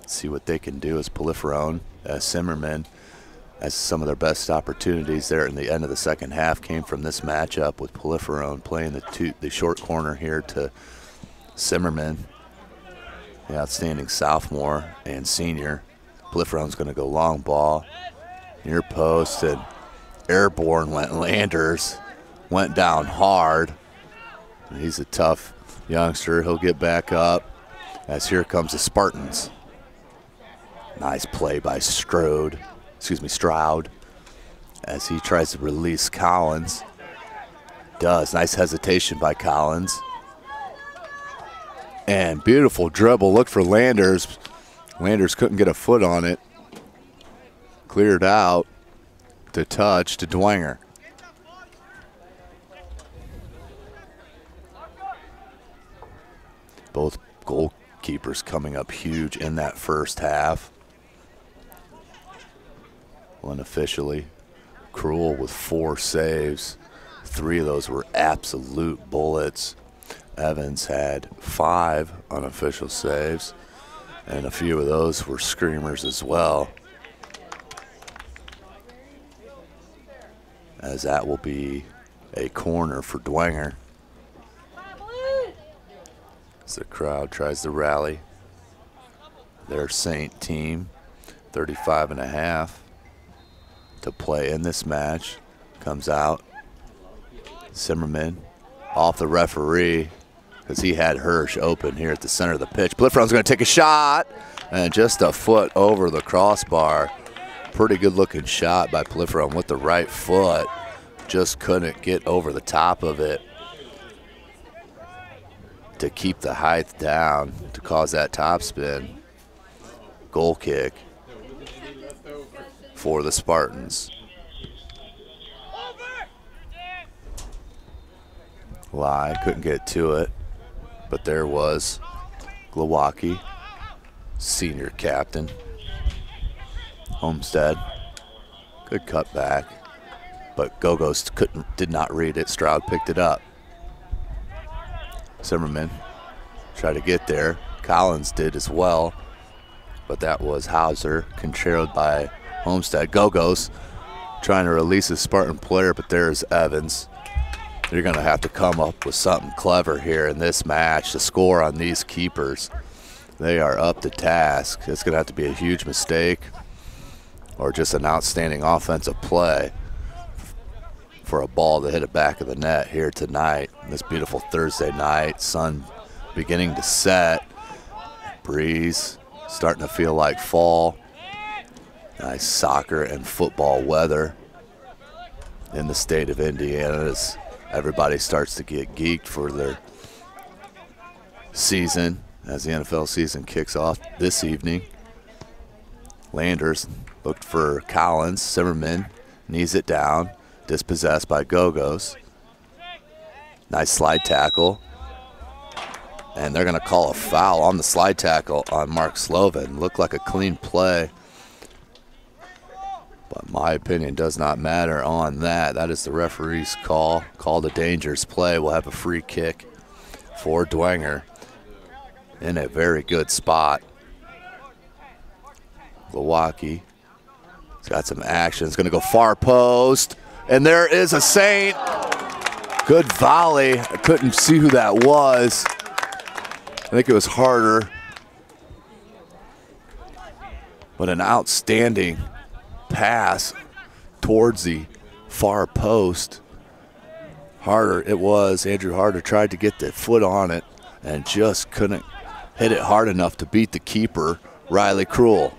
See what they can do as Poliferone, as Zimmerman, as some of their best opportunities there in the end of the second half came from this matchup with Poliferone playing the short corner here to Zimmerman, the outstanding sophomore and senior. Poliferone's going to go long ball, near post, and airborne went Landers, went down hard. He's a tough youngster. He'll get back up as here comes the Spartans. Nice play by Stroud as he tries to release Collins. Does. Nice hesitation by Collins. And beautiful dribble. Look for Landers. Landers couldn't get a foot on it. Cleared out to touch to Dwenger. Both goalkeepers coming up huge in that first half. Unofficially, Cruel with 4 saves. 3 of those were absolute bullets. Evans had 5 unofficial saves, and a few of those were screamers as well. As that will be a corner for Dwenger. as the crowd tries to rally their Saint team. 35.5 to play in this match. Comes out. Zimmerman off the referee because he had Hirsch open here at the center of the pitch. Blifron's going to take a shot, and just a foot over the crossbar. Pretty good looking shot by Blifron with the right foot. Just couldn't get over the top of it to keep the height down to cause that topspin. Goal kick for the Spartans. Lai couldn't get to it, but there was Glowacki, senior captain. Homestead, good cut back, but Gogos did not read it. Stroud picked it up. Zimmerman tried to get there. Collins did as well, but that was Hauser, controlled by Homestead. Gogos trying to release a Spartan player, but there's Evans. They're going to have to come up with something clever here in this match to score on these keepers. They are up to task. It's going to have to be a huge mistake or just an outstanding offensive play for a ball to hit the back of the net here tonight. This beautiful Thursday night, sun beginning to set. Breeze starting to feel like fall. Nice soccer and football weather in the state of Indiana as everybody starts to get geeked for their season as the NFL season kicks off this evening. Landers looked for Collins. Zimmerman knees it down, dispossessed by Gogos. Nice slide tackle. And they're going to call a foul on the slide tackle on Mark Slovan. Looked like a clean play, but my opinion does not matter on that. That is the referee's call. Called a dangerous play. We'll have a free kick for Dwenger in a very good spot. Glowacki has got some action. It's going to go far post. And there is a Saint. Good volley. I couldn't see who that was. I think it was Harder. But an outstanding pass towards the far post. Harder, it was. Andrew Harder tried to get the foot on it and just couldn't hit it hard enough to beat the keeper, Riley Krull.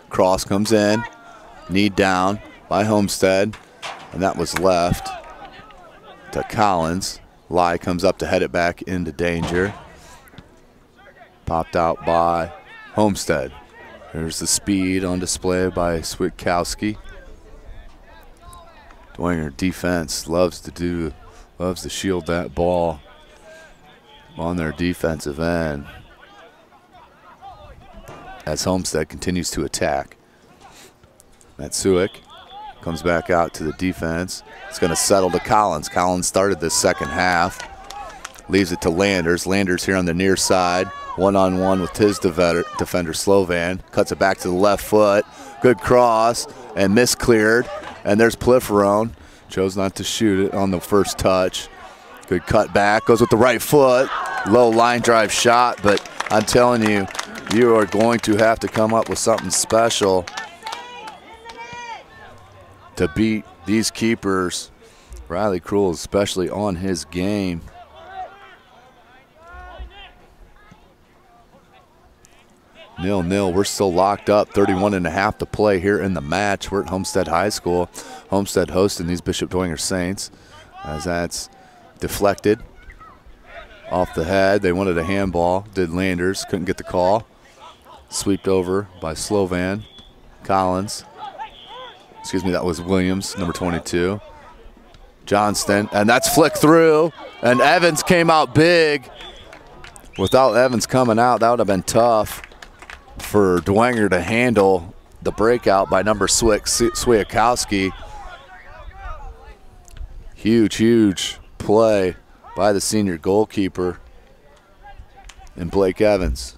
Cross comes in, knee down by Homestead, and that was left to Collins. Lai comes up to head it back into danger. Popped out by Homestead. There's the speed on display by Switkowski. Dwenger defense loves to shield that ball on their defensive end as Homestead continues to attack. Matsuik comes back out to the defense. It's going to settle to Collins. Collins started this second half. Leaves it to Landers. Landers here on the near side. One-on-one with his defender, Slovan. Cuts it back to the left foot. Good cross and miscleared. And there's Pliferone. Chose not to shoot it on the first touch. Good cut back. Goes with the right foot. Low line drive shot, but I'm telling you, you are going to have to come up with something special to beat these keepers. Riley Krull especially on his game. Nil-nil. We're still locked up. 31.5 to play here in the match. We're at Homestead High School. Homestead hosting these Bishop Dwenger Saints as that's deflected off the head. They wanted a handball. Did Landers. Couldn't get the call. Sweeped over by Slovan. Collins. Excuse me, that was Williams, number 22. Johnston, and that's flicked through. And Evans came out big. Without Evans coming out, that would have been tough for Dwenger to handle the breakout by number Switkowski. Huge play by the senior goalkeeper and Blake Evans.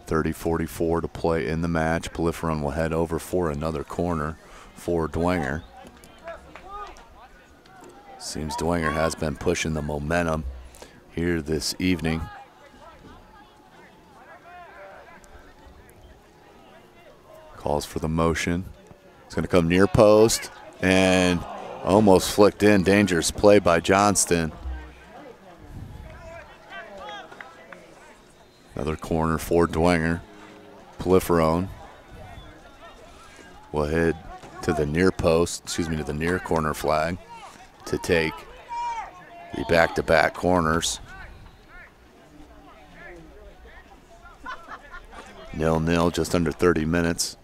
30:44 to play in the match. Polyferon will head over for another corner for Dwenger. Seems Dwenger has been pushing the momentum here this evening. Calls for the motion. It's going to come near post and almost flicked in. Dangerous play by Johnston. Another corner for Dwenger. Polyferon will head to the near post, excuse me, to the near corner flag to take the back-to-back corners. 0-0, just under 30 minutes.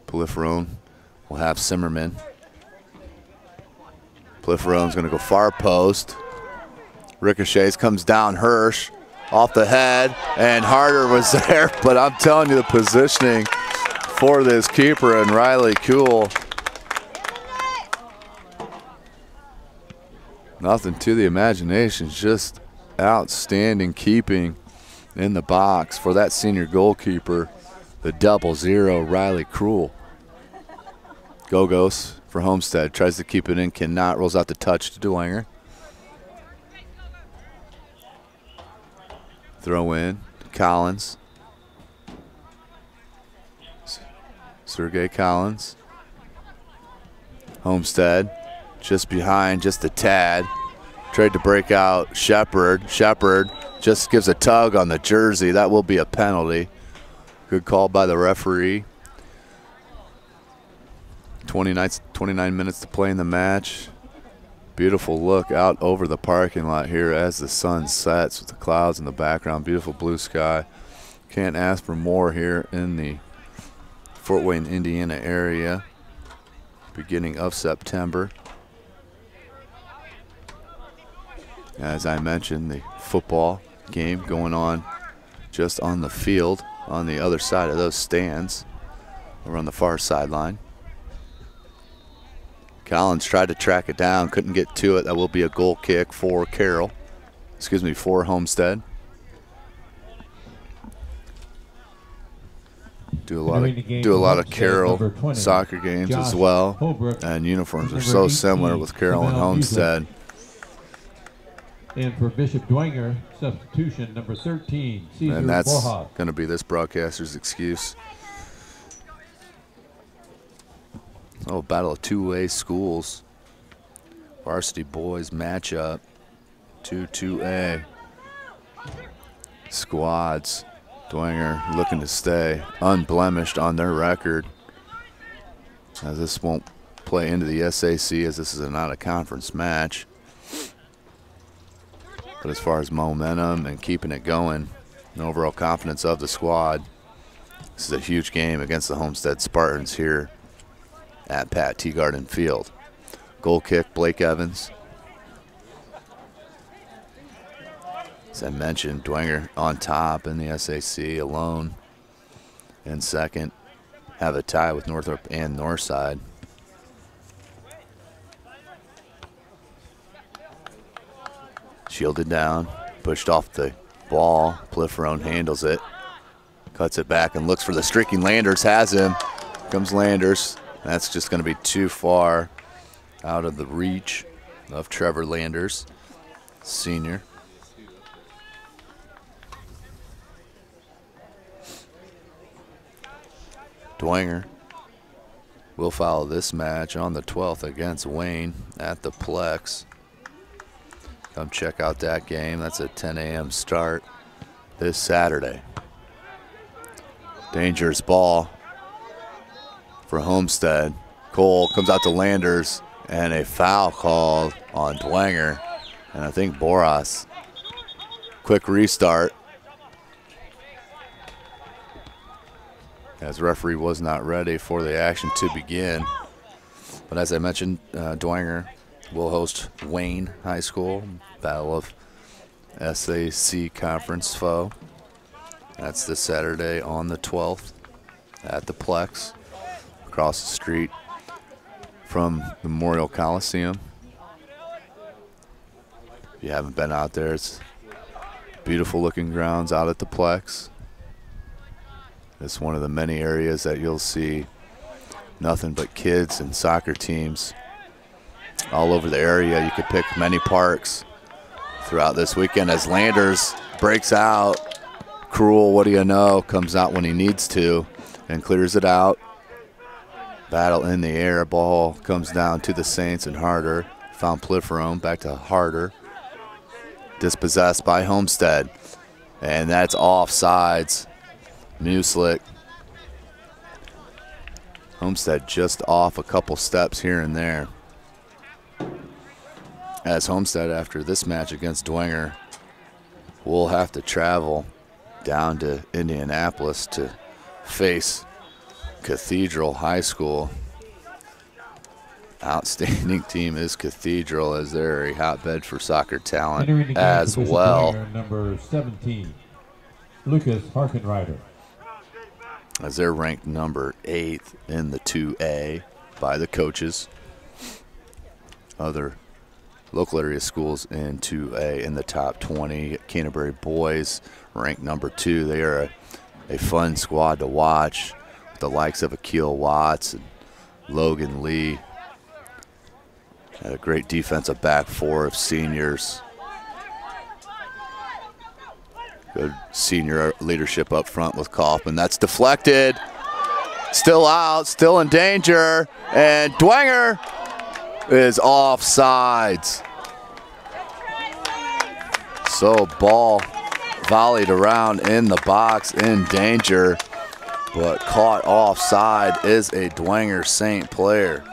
Polyferon will have Zimmerman. Polyferon's going to go far post. Ricochets, comes down Hirsch. Off the head, and Harder was there, but I'm telling you, the positioning for this keeper and Riley Kuhl, nothing to the imagination, just outstanding keeping in the box for that senior goalkeeper, the 0-0, Riley Kuhl. Gogos for Homestead, tries to keep it in, cannot, rolls out the touch to Dwenger. Throw in, Collins. Sergey Collins. Homestead, just behind, just a tad. Tried to break out Shepard. Shepard just gives a tug on the jersey. That will be a penalty. Good call by the referee. 29 minutes to play in the match. Beautiful look out over the parking lot here as the sun sets with the clouds in the background. Beautiful blue sky. Can't ask for more here in the Fort Wayne, Indiana area. Beginning of September. As I mentioned, the football game going on just on the field on the other side of those stands over on the far sideline. Collins tried to track it down, couldn't get to it. That will be a goal kick for for Homestead. Do a lot of Carroll soccer games as well, and uniforms are so similar with Carroll and Homestead. And for Bishop Dwenger, substitution number 13, Caesar and that's Borja. going to be this broadcaster's excuse. Oh, battle of two-way schools. Varsity boys matchup. 2-2A. Squads. Dwenger looking to stay unblemished on their record, as this won't play into the SAC, as this is a not a conference match. But as far as momentum and keeping it going and overall confidence of the squad, this is a huge game against the Homestead Spartans here at Pat Teagarden Field. Goal kick, Blake Evans. As I mentioned, Dwenger on top in the SAC alone. In second, have a tie with Northrop and Northside. Shielded down, pushed off the ball. Polyferon handles it, cuts it back and looks for the streaking Landers, has him. Comes Landers. That's just going to be too far out of the reach of Trevor Landers, senior. Dwenger will follow this match on the 12th against Wayne at the Plex. Come check out that game. That's a 10 a.m. start this Saturday. Dangerous ball for Homestead. Cole comes out to Landers, and a foul called on Dwenger. And I think Boras. Quick restart. As referee was not ready for the action to begin. But as I mentioned, Dwenger will host Wayne High School, battle of SAC conference foe. That's this Saturday on the 12th at the Plex, across the street from the Memorial Coliseum. If you haven't been out there, it's a Beautiful looking grounds out at the Plex. It's one of the many areas that you'll see nothing but kids and soccer teams all over the area. You could pick many parks throughout this weekend as Landers breaks out. Cruel, what do you know, comes out when he needs to and clears it out. Battle in the air, ball comes down to the Saints and Harder. Found Pliferone, back to Harder. Dispossessed by Homestead. And that's offsides. Muslick. Homestead just off a couple steps here and there. As Homestead, after this match against Dwenger, will have to travel down to Indianapolis to face Cathedral High School. Outstanding team is Cathedral, as they're a hotbed for soccer talent as well. Number 17, Lucas Harkenrider. As they're ranked number 8th in the 2A by the coaches. Other local area schools in 2A in the top 20. Canterbury boys ranked number 2. They are a fun squad to watch, with the likes of Akil Watts and Logan Lee. Had a great defensive back four of seniors. Good senior leadership up front with Kaufman. That's deflected. Still out, still in danger. And Dwenger is offsides. So ball volleyed around in the box in danger, but caught offside is a Dwenger Saint player.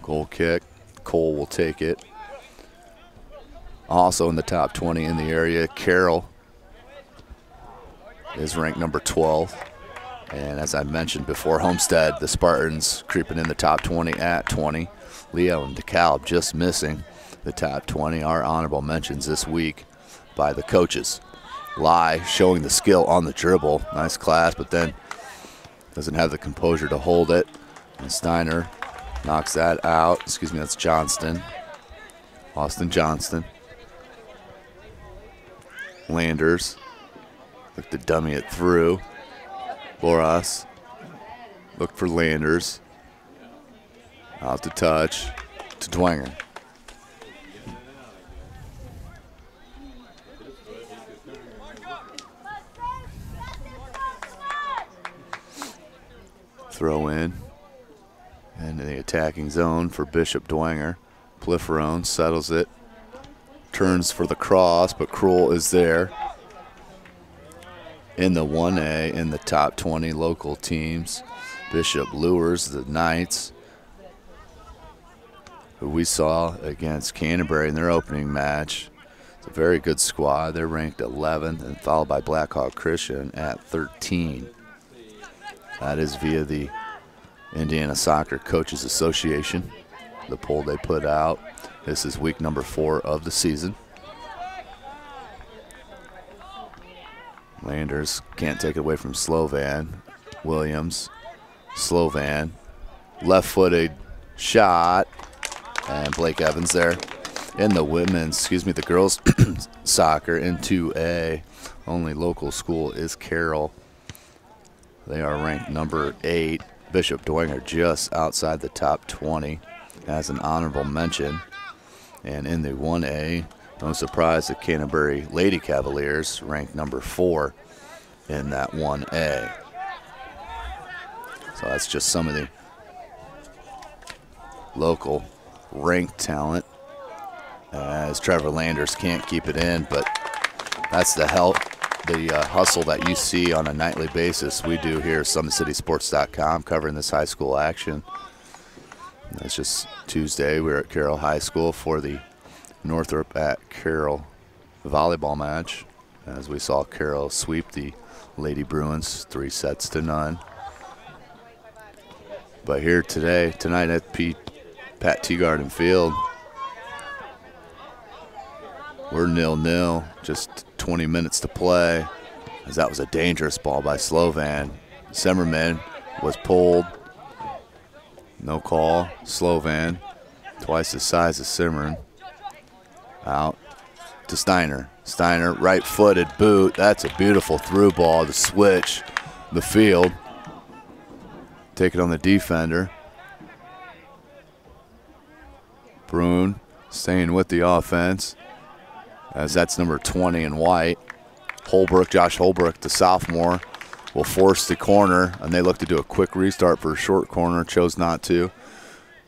Goal kick. Cole will take it. Also in the top 20 in the area, Carroll is ranked number 12. And as I mentioned before, Homestead, the Spartans creeping in the top 20 at 20. Leo and DeKalb just missing the top 20. Our honorable mentions this week by the coaches. Lai showing the skill on the dribble. Nice class, but then doesn't have the composure to hold it. And Steiner knocks that out. Excuse me, that's Johnston. Austin Johnston. Landers. Look to dummy it through. Boras. Look for Landers. Out to touch to Dwenger. Throw in. And in the attacking zone for Bishop Dwenger. Pliferone settles it. Turns for the cross, but Krull is there. In the 1A, in the top 20 local teams, Bishop lures the Knights, who we saw against Canterbury in their opening match. It's a very good squad. They're ranked 11th and followed by Blackhawk Christian at 13. That is via the Indiana Soccer Coaches Association, the poll they put out. This is week number 4 of the season. Landers can't take it away from Slovan. Williams, Slovan, left-footed shot, and Blake Evans there. In the women's, the girls' soccer in 2A, only local school is Carroll. They are ranked number 8. Bishop Dwenger just outside the top 20 as an honorable mention. And in the 1A, no surprise, the Canterbury Lady Cavaliers ranked number 4 in that 1A. So that's just some of the local ranked talent, as Trevor Landers can't keep it in, but that's the hustle that you see on a nightly basis. We do here at SummitCitySports.com covering this high school action. That's just Tuesday. We're at Carroll High School for the Northrop at Carroll volleyball match, as we saw Carroll sweep the Lady Bruins 3-0. But here tonight at Pat Teagarden Field, we're 0-0, just 20 minutes to play, as that was a dangerous ball by Slovan. Semmerman was pulled, No call. Slovan, twice the size of Cimarron. Out to Steiner. Steiner, right-footed boot. That's a beautiful through ball to switch the field. Take it on the defender. Brune staying with the offense, as that's number 20 in white. Holbrook, Josh Holbrook, the sophomore, will force the corner, and they look to do a quick restart for a short corner. Chose not to.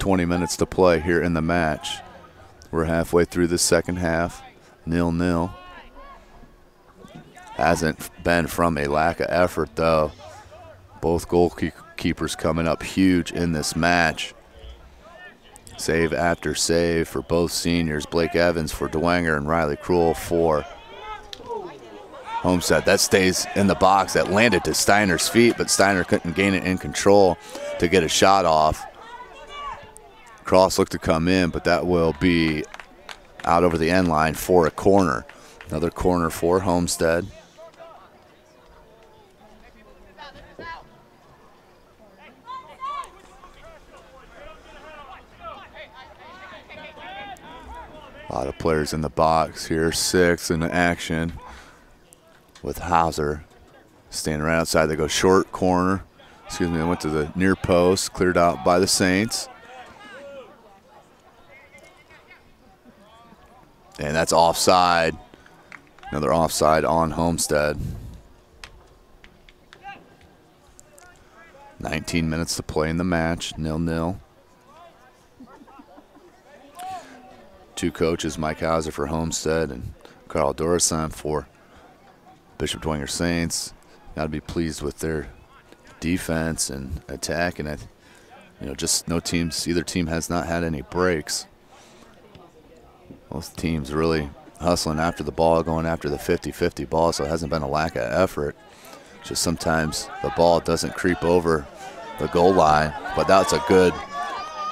20 minutes to play here in the match. We're halfway through the second half. 0-0. Hasn't been from a lack of effort, though. Both goalkeepers coming up huge in this match. Save after save for both seniors. Blake Evans for Dwenger and Riley Krull for Homestead. That stays in the box. That landed to Steiner's feet, but Steiner couldn't gain it in control to get a shot off. Cross looked to come in, but that will be out over the end line for a corner. Another corner for Homestead. A lot of players in the box here. 6 in action with Hauser standing right outside. They go short corner. Excuse me, they went to the near post, cleared out by the Saints. And that's offside. Another offside on Homestead. 19 minutes to play in the match, 0-0. Two coaches, Mike Hauser for Homestead and Carl Dorasan for Bishop Dwenger Saints. Got to be pleased with their defense and attack, and just no teams. Either team has not had any breaks. Both teams really hustling after the ball, going after the 50-50 ball, so it hasn't been a lack of effort. Just sometimes the ball doesn't creep over the goal line, but that's a good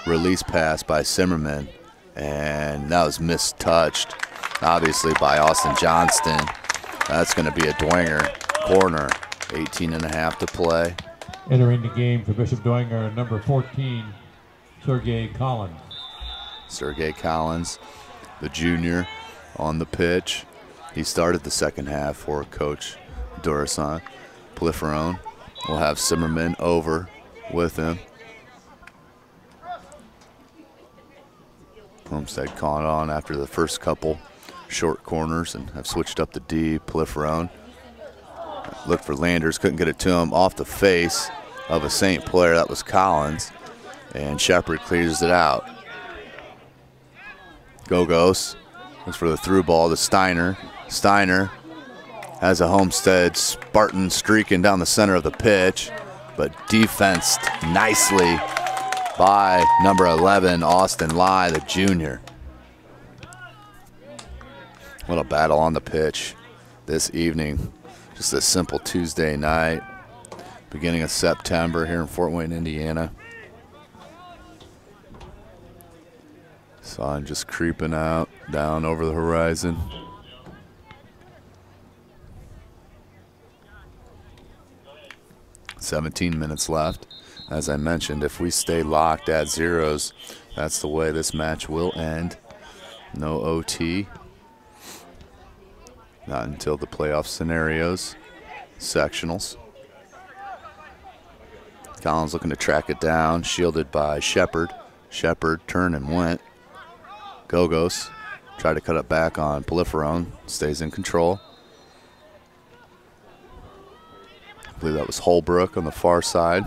release pass by Zimmerman. And that was mistouched, obviously, by Austin Johnston. That's going to be a Dwenger corner. 18.5 to play. Entering the game for Bishop Dwenger, number 14, Sergey Collins. Sergey Collins, the junior, on the pitch. He started the second half for Coach Dorasan. Poliferone will have Zimmerman over with him. Homestead caught on after the first couple short corners and have switched up the D. Poliferone looked for Landers, couldn't get it to him. Off the face of a Saint player, that was Collins, and Shepard clears it out. Gogos looks for the through ball to Steiner. Steiner has a Homestead Spartan streaking down the center of the pitch, but defensed nicely by number 11, Austin Lai, the junior. What a battle on the pitch this evening. Just a simple Tuesday night, beginning of September here in Fort Wayne, Indiana. Sun just creeping out, down over the horizon. "17 minutes left. As I mentioned, if we stay locked at zeros, that's the way this match will end. No OT. Not until the playoff scenarios, sectionals. Collins looking to track it down, shielded by Shepard. Shepard turned and went. Gogos tried to cut it back on Poliferone, stays in control. I believe that was Holbrook on the far side.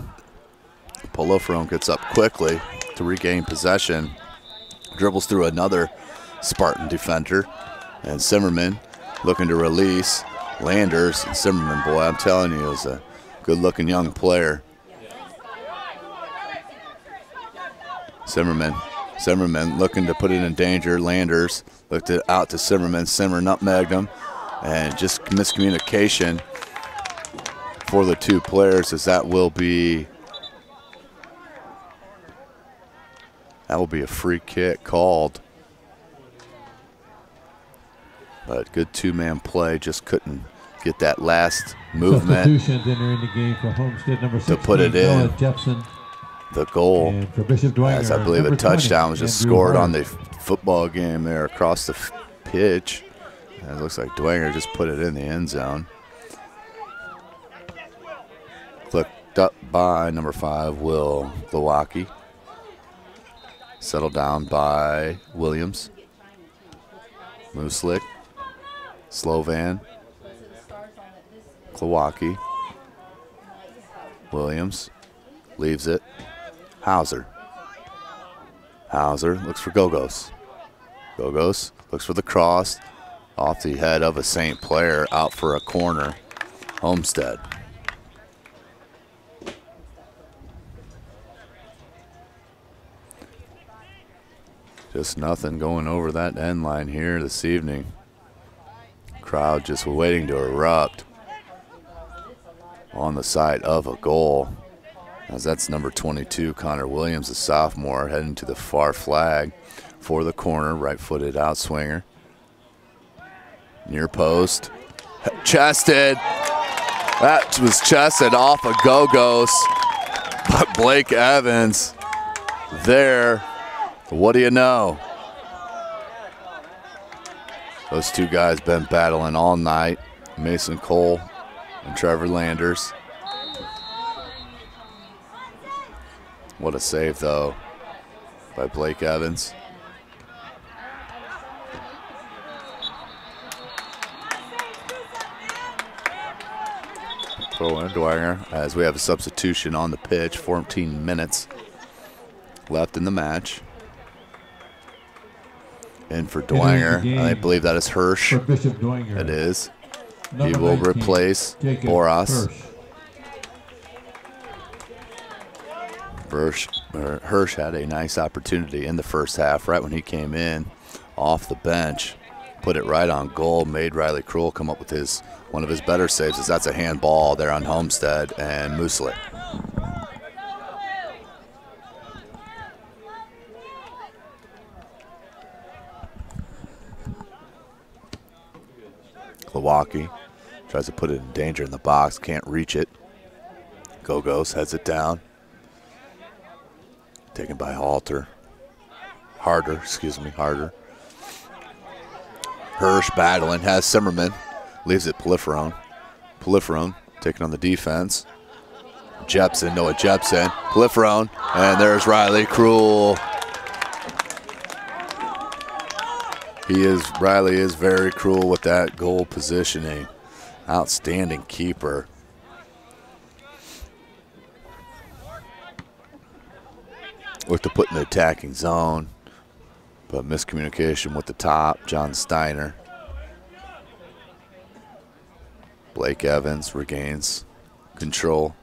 Poliferone gets up quickly to regain possession, dribbles through another Spartan defender, and Zimmerman looking to release. Landers, and Zimmerman, boy, I'm telling you, is a good-looking young player. Zimmerman looking to put it in danger. Landers looked it out to Zimmerman. Zimmerman nutmegged him, and just miscommunication for the two players, as that will be a free kick called. But good two-man play, just couldn't get that last movement Substitutions entering the game for Homestead, number 16, to put it in. Jepson. the goal. And for Bishop Dwenger, As I believe a number 20, touchdown was just Andrew scored Hart. on the football game there across the pitch. And it looks like Dwenger just put it in the end zone. Clicked up by number 5, Will Glowacki. Settled down by Williams. Mooslick. Slovan. Glowacki. Williams. Leaves it. Hauser. Hauser looks for Gogos. Gogos looks for the cross. Off the head of a St. player, out for a corner. Homestead. Just nothing going over that end line here this evening. Crowd just waiting to erupt on the side of a goal. As that's number 22, Connor Williams, a sophomore, heading to the far flag for the corner, right-footed outswinger. Near post, chested. That was chested off of Gogos, but Blake Evans there. What do you know? Those two guys been battling all night. Mason Cole and Trevor Landers. What a save, though, by Blake Evans. Throw in Dwenger as we have a substitution on the pitch. 14 minutes left in the match. In for Dwenger. I believe that is Hirsch. For Bishop Dwenger. It is. Number He will 19, replace Jacob Boras. Hirsch. Hirsch had a nice opportunity in the first half, right when he came in off the bench. Put it right on goal, made Riley Krull come up with one of his better saves, as that's a handball there on Homestead and Mooslick. Glowacki tries to put it in danger in the box, can't reach it. Gogos heads it down. Taken by Harder. Hirsch battling, has Zimmerman, leaves it Poliferone. Poliferone taking on the defense. Noah Jepson, Poliferone, and there's Riley Krull. Riley is very cruel with that goal positioning. Outstanding keeper. Looked to put in the attacking zone, but miscommunication with the top, John Steiner. Blake Evans regains control.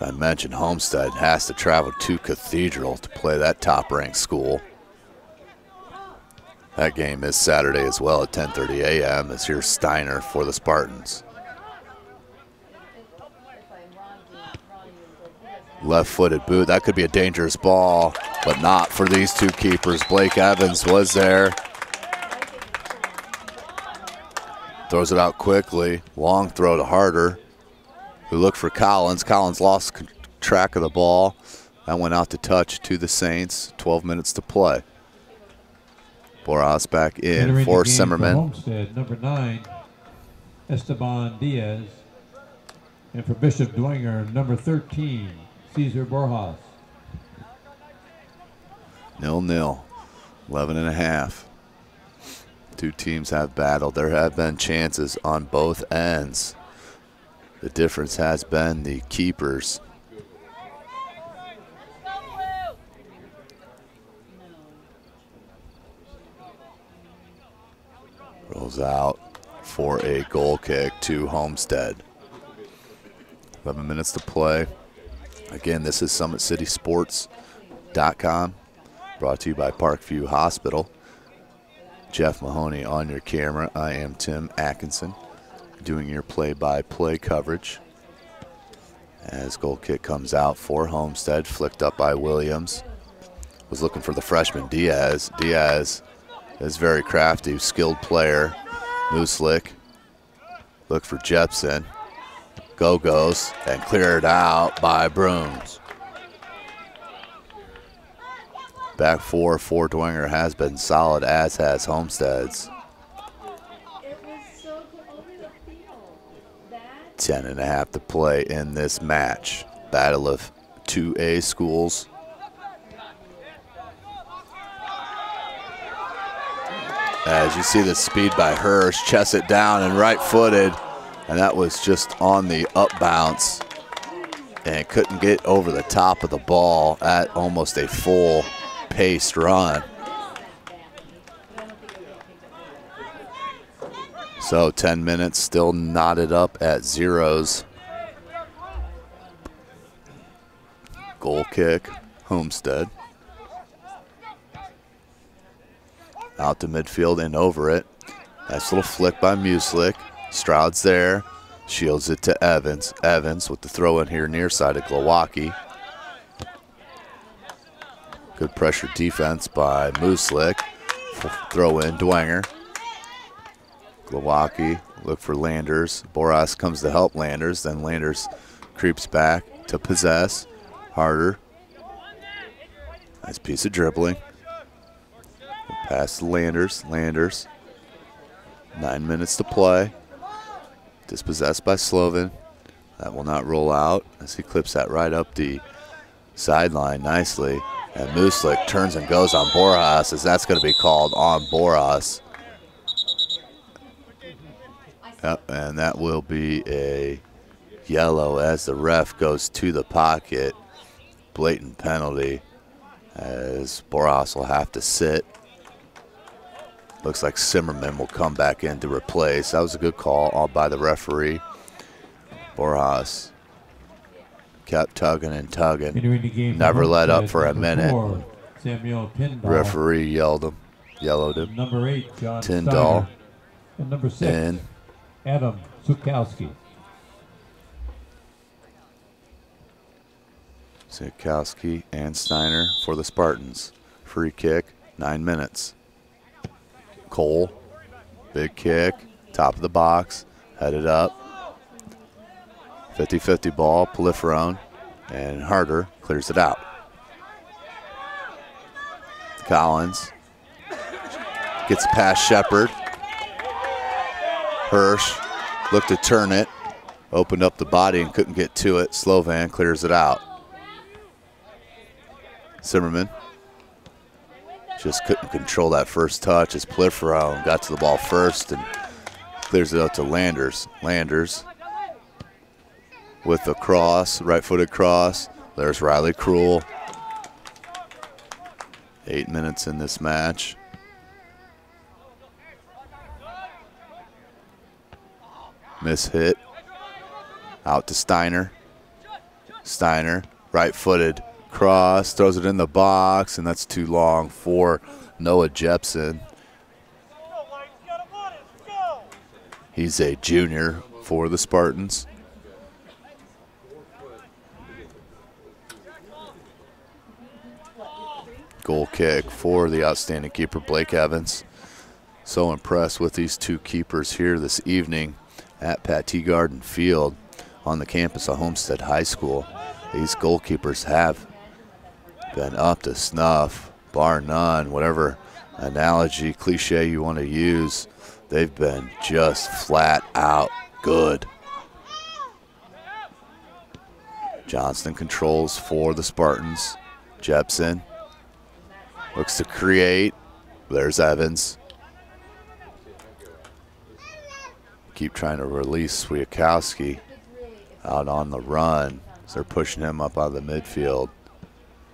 I mentioned Homestead has to travel to Cathedral to play that top-ranked school. That game is Saturday as well at 10:30 a.m. as here's Steiner for the Spartans. Left-footed boot. That could be a dangerous ball, but not for these two keepers. Blake Evans was there. Throws it out quickly. Long throw to Harder, who looked for Collins. Collins lost track of the ball. That went out to touch to the Saints. 12 minutes to play. Boras back in for Zimmerman. Homestead, number 9, Esteban Diaz. And for Bishop Dwenger, number 13, Cesar Borjas. 0-0, 11.5. Two teams have battled. There have been chances on both ends. The difference has been the keepers. Rolls out for a goal kick to Homestead. 11 minutes to play. Again, this is SummitCitySports.com, brought to you by Parkview Hospital. Jeff Mahoney on your camera. I am Tim Atkinson, doing your play-by-play coverage. As goal kick comes out for Homestead, flicked up by Williams. Was looking for the freshman Diaz. Diaz is very crafty, skilled player. Mooslick, look for Jepson. Goes and cleared out by Bruns. Back four for Dwenger has been solid, as has Homestead's. 10.5 to play in this match. Battle of 2A schools. As you see the speed by Hirsch, chests it down and right-footed, and that was just on the up bounce and couldn't get over the top of the ball at almost a full paced run. So 10 minutes still knotted up at zeros. Goal kick, Homestead. Out to midfield and over it. Nice little flick by Muslick. Stroud's there. Shields it to Evans. Evans with the throw in here near side of Glowacki. Good pressure defense by Muslick. Throw in Dwenger. Glowacki look for Landers. Boras comes to help Landers. Then Landers creeps back to possess. Harder. Nice piece of dribbling. Pass to Landers. Landers. 9 minutes to play. Dispossessed by Slovin. That will not roll out as he clips that right up the sideline nicely. And Muslick turns and goes on Boras, as that's going to be called on Boras. Yep, and that will be a yellow as the ref goes to the pocket. Blatant penalty as Boras will have to sit. Looks like Zimmerman will come back in to replace. That was a good call all by the referee. Boras kept tugging and tugging. Never let up for a minute. Referee yellowed him. Number 8, John Tyndall. Steiner. And number 6, In. Adam Sukowski. Sukowski and Steiner for the Spartans. Free kick, 9 minutes. Cole, big kick, top of the box, headed up. 50-50 ball, Poliferone, and Harder clears it out. Collins gets past Shepard. Hirsch looked to turn it, opened up the body and couldn't get to it. Slovan clears it out. Zimmerman just couldn't control that first touch as Poliferone got to the ball first and clears it out to Landers. Landers with the cross, right-footed cross. There's Riley Cruel. 8 minutes in this match. Miss hit. Out to Steiner. Steiner, right-footed cross, throws it in the box, and that's too long for Noah Jepson. He's a junior for the Spartans. Goal kick for the outstanding keeper, Blake Evans. So impressed with these two keepers here this evening at Pat T. Garden Field on the campus of Homestead High School. These goalkeepers have been up to snuff, bar none, whatever analogy, cliche you want to use. They've been just flat out good. Johnston controls for the Spartans. Jepson looks to create. There's Evans. Keep trying to release Swiatkowski out on the run. So they're pushing him up out of the midfield.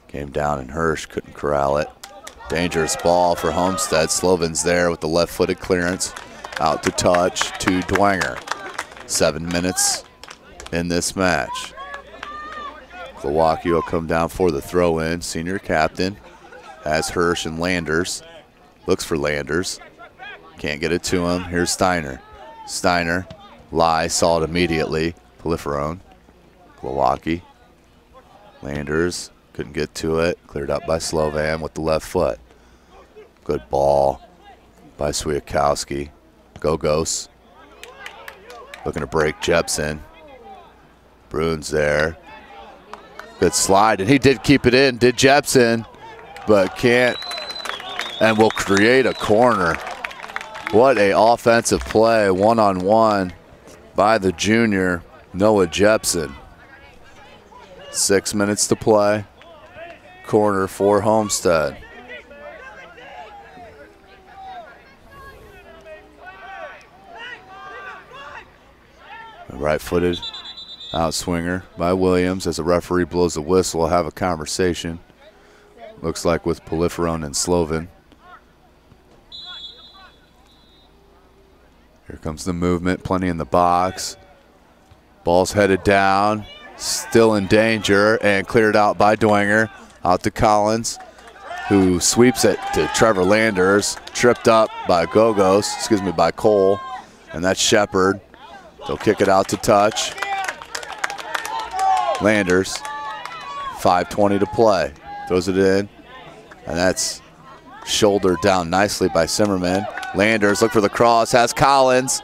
Came down and Hirsch couldn't corral it. Dangerous ball for Homestead. Slovin's there with the left-footed clearance. Out to touch to Dwenger. 7 minutes in this match. Glowacki will come down for the throw-in. Senior captain has Hirsch and Landers. Looks for Landers. Can't get it to him. Here's Steiner. Steiner, saw it immediately. Poliferone. Glowacki. Landers. Couldn't get to it. Cleared up by Slovan with the left foot. Good ball by Swiatkowski. Gogos looking to break Jepson. Bruins there. Good slide, and he did keep it in, did Jepson, but can't, and will create a corner. What a offensive play, one-on-one by the junior, Noah Jepson. 6 minutes to play. Corner for Homestead. Right-footed outswinger by Williams. As the referee blows the whistle, we'll have a conversation. Looks like with Poliferone and Sloven. Here comes the movement, plenty in the box. Ball's headed down, still in danger, and cleared out by Dwenger. Out to Collins, who sweeps it to Trevor Landers. Tripped up by by Cole, and that's Shepard. They'll kick it out to touch. Landers, 5:20 to play. Throws it in, and that's shouldered down nicely by Simmerman. Landers, look for the cross, has Collins.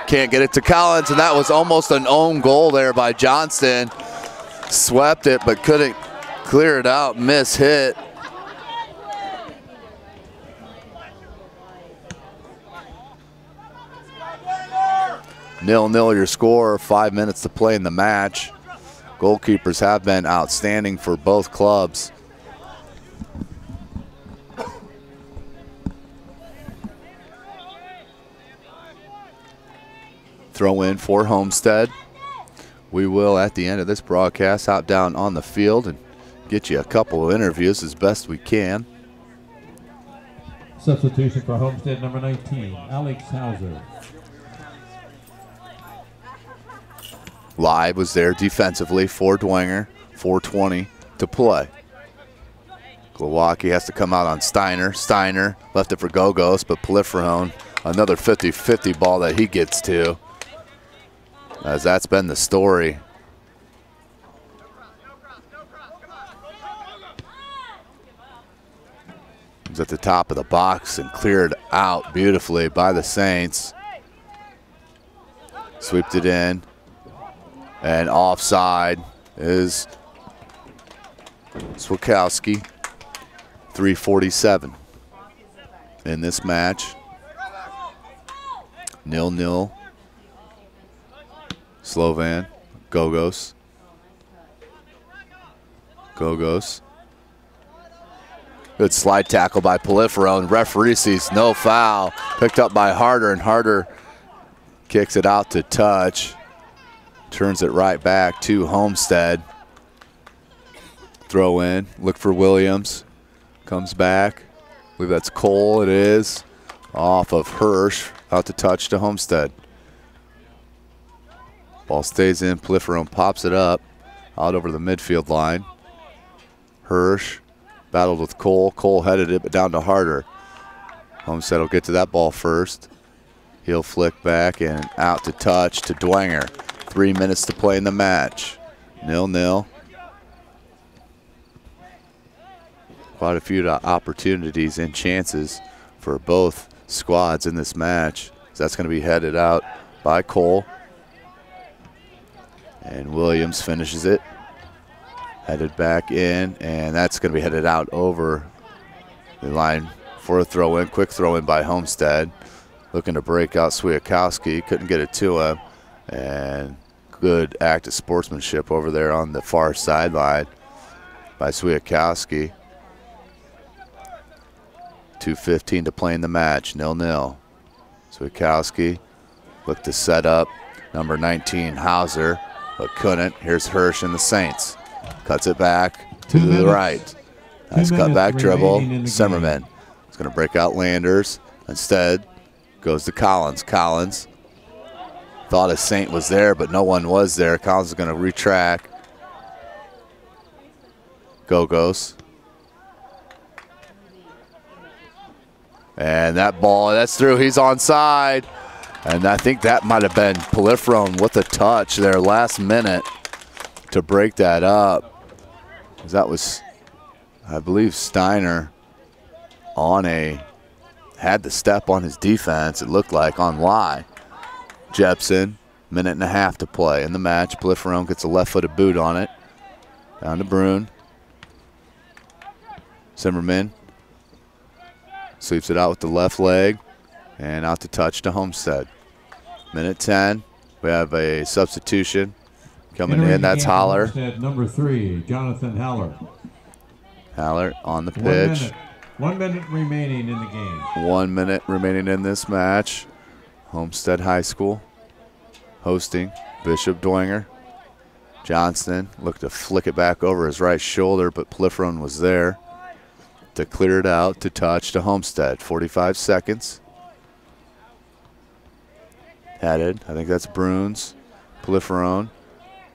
Can't get it to Collins, and that was almost an own goal there by Johnston. Swept it, but couldn't clear it out, miss hit. Nil-nil your score, 5 minutes to play in the match. Goalkeepers have been outstanding for both clubs. Throw in for Homestead. We will, at the end of this broadcast, hop down on the field and get you a couple of interviews as best we can. Substitution for Homestead, number 19, Alex Hauser. Live was there defensively for Dwenger. 4:20 to play. Glowacki has to come out on Steiner. Steiner left it for Gogos, but Poliferone, another 50-50 ball that he gets to. As that's been the story. He's at the top of the box and cleared out beautifully by the Saints. Sweeped it in. And offside is Swiatkowski. 3:47 in this match. 0-0. Slovan, Gogos. Gogos. Good slide tackle by Poliferone. Referee sees no foul. Picked up by Harder, and Harder kicks it out to touch. Turns it right back to Homestead. Throw in, look for Williams. Comes back. I believe that's Cole, it is. Off of Hirsch, out to touch to Homestead. Ball stays in, Poliferone pops it up, out over the midfield line. Hirsch battled with Cole. Cole headed it, but down to Harder. Homestead will get to that ball first. He'll flick back and out to touch to Dwenger. 3 minutes to play in the match. 0-0. Quite a few opportunities and chances for both squads in this match. So that's going to be headed out by Cole. And Williams finishes it. Headed back in, and that's going to be headed out over the line for a throw-in. Quick throw-in by Homestead. Looking to break out Swiatkowski. Couldn't get it to him. And good act of sportsmanship over there on the far sideline by Swiatkowski. 2:15 to play in the match, 0-0. Swiatkowski looked to set up number 19, Hauser, but couldn't. Here's Hirsch and the Saints. Cuts it back to the right. Nice cutback dribble. Simmerman is going to break out Landers. Instead, goes to Collins. Collins thought a Saint was there, but no one was there. Collins is going to retrack. Gogos. And that ball, that's through. He's onside. And I think that might have been Poliferone with a touch there last minute to break that up. That was, I believe, Steiner on a had the step on his defense, it looked like, on line. Jepson, minute and a half to play in the match. Blifferone gets a left-footed boot on it. Down to Brune. Zimmerman sweeps it out with the left leg and out to touch to Homestead. Minute 10. We have a substitution coming in. That's Haller. Homestead, number 3, Jonathan Haller. Haller on the pitch. 1 minute remaining in the game. 1 minute remaining in this match. Homestead High School hosting Bishop Dwenger. Johnston looked to flick it back over his right shoulder, but Blifferone was there to clear it out to touch to Homestead. 45 seconds. Headed, I think that's Bruns. Blifferone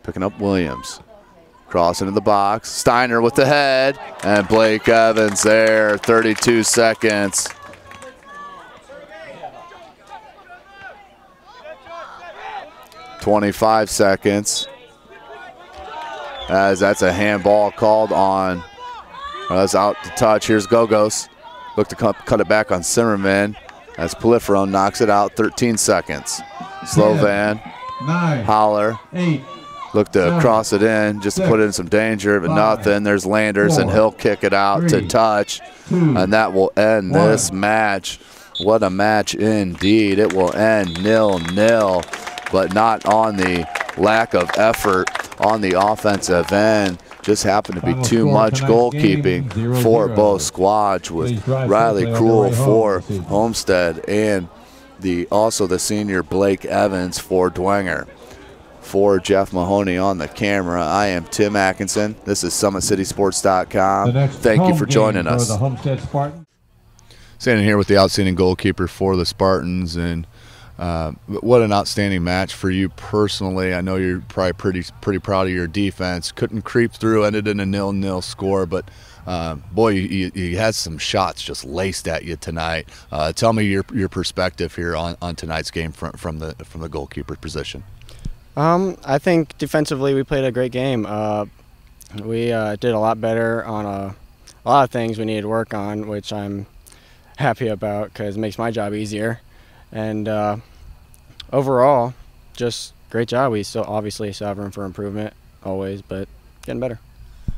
picking up Williams. Cross into the box. Steiner with the head. And Blake Evans there. 32 seconds. .25 seconds. As that's a handball called on. Well, that's out to touch. Here's Gogos. Look to cut it back on Zimmerman. As Blifferone knocks it out. 13 seconds. Slovan. 9. Holler. 8. Look to cross it in, just to put it in some danger, but nothing. There's Landers, and he'll kick it out to touch, and that will end this match. What a match indeed. It will end 0-0, but not on the lack of effort on the offensive end. Just happened to be too much goalkeeping for both squads, with Riley Cruel for Homestead and also the senior Blake Evans for Dwenger. For Jeff Mahoney on the camera, I am Tim Atkinson. This is SummitCitySports.com. Thank you for joining us. The Homestead Spartans. Standing here with the outstanding goalkeeper for the Spartans, and what an outstanding match for you personally. I know you're probably pretty proud of your defense. Couldn't creep through, ended in a 0-0 score, but boy, you had some shots just laced at you tonight. Tell me your perspective here on tonight's game from the goalkeeper position. I think defensively we played a great game. We did a lot better on a lot of things we needed to work on, which I'm happy about because it makes my job easier. And overall, just great job. We still obviously have room for improvement always, but getting better.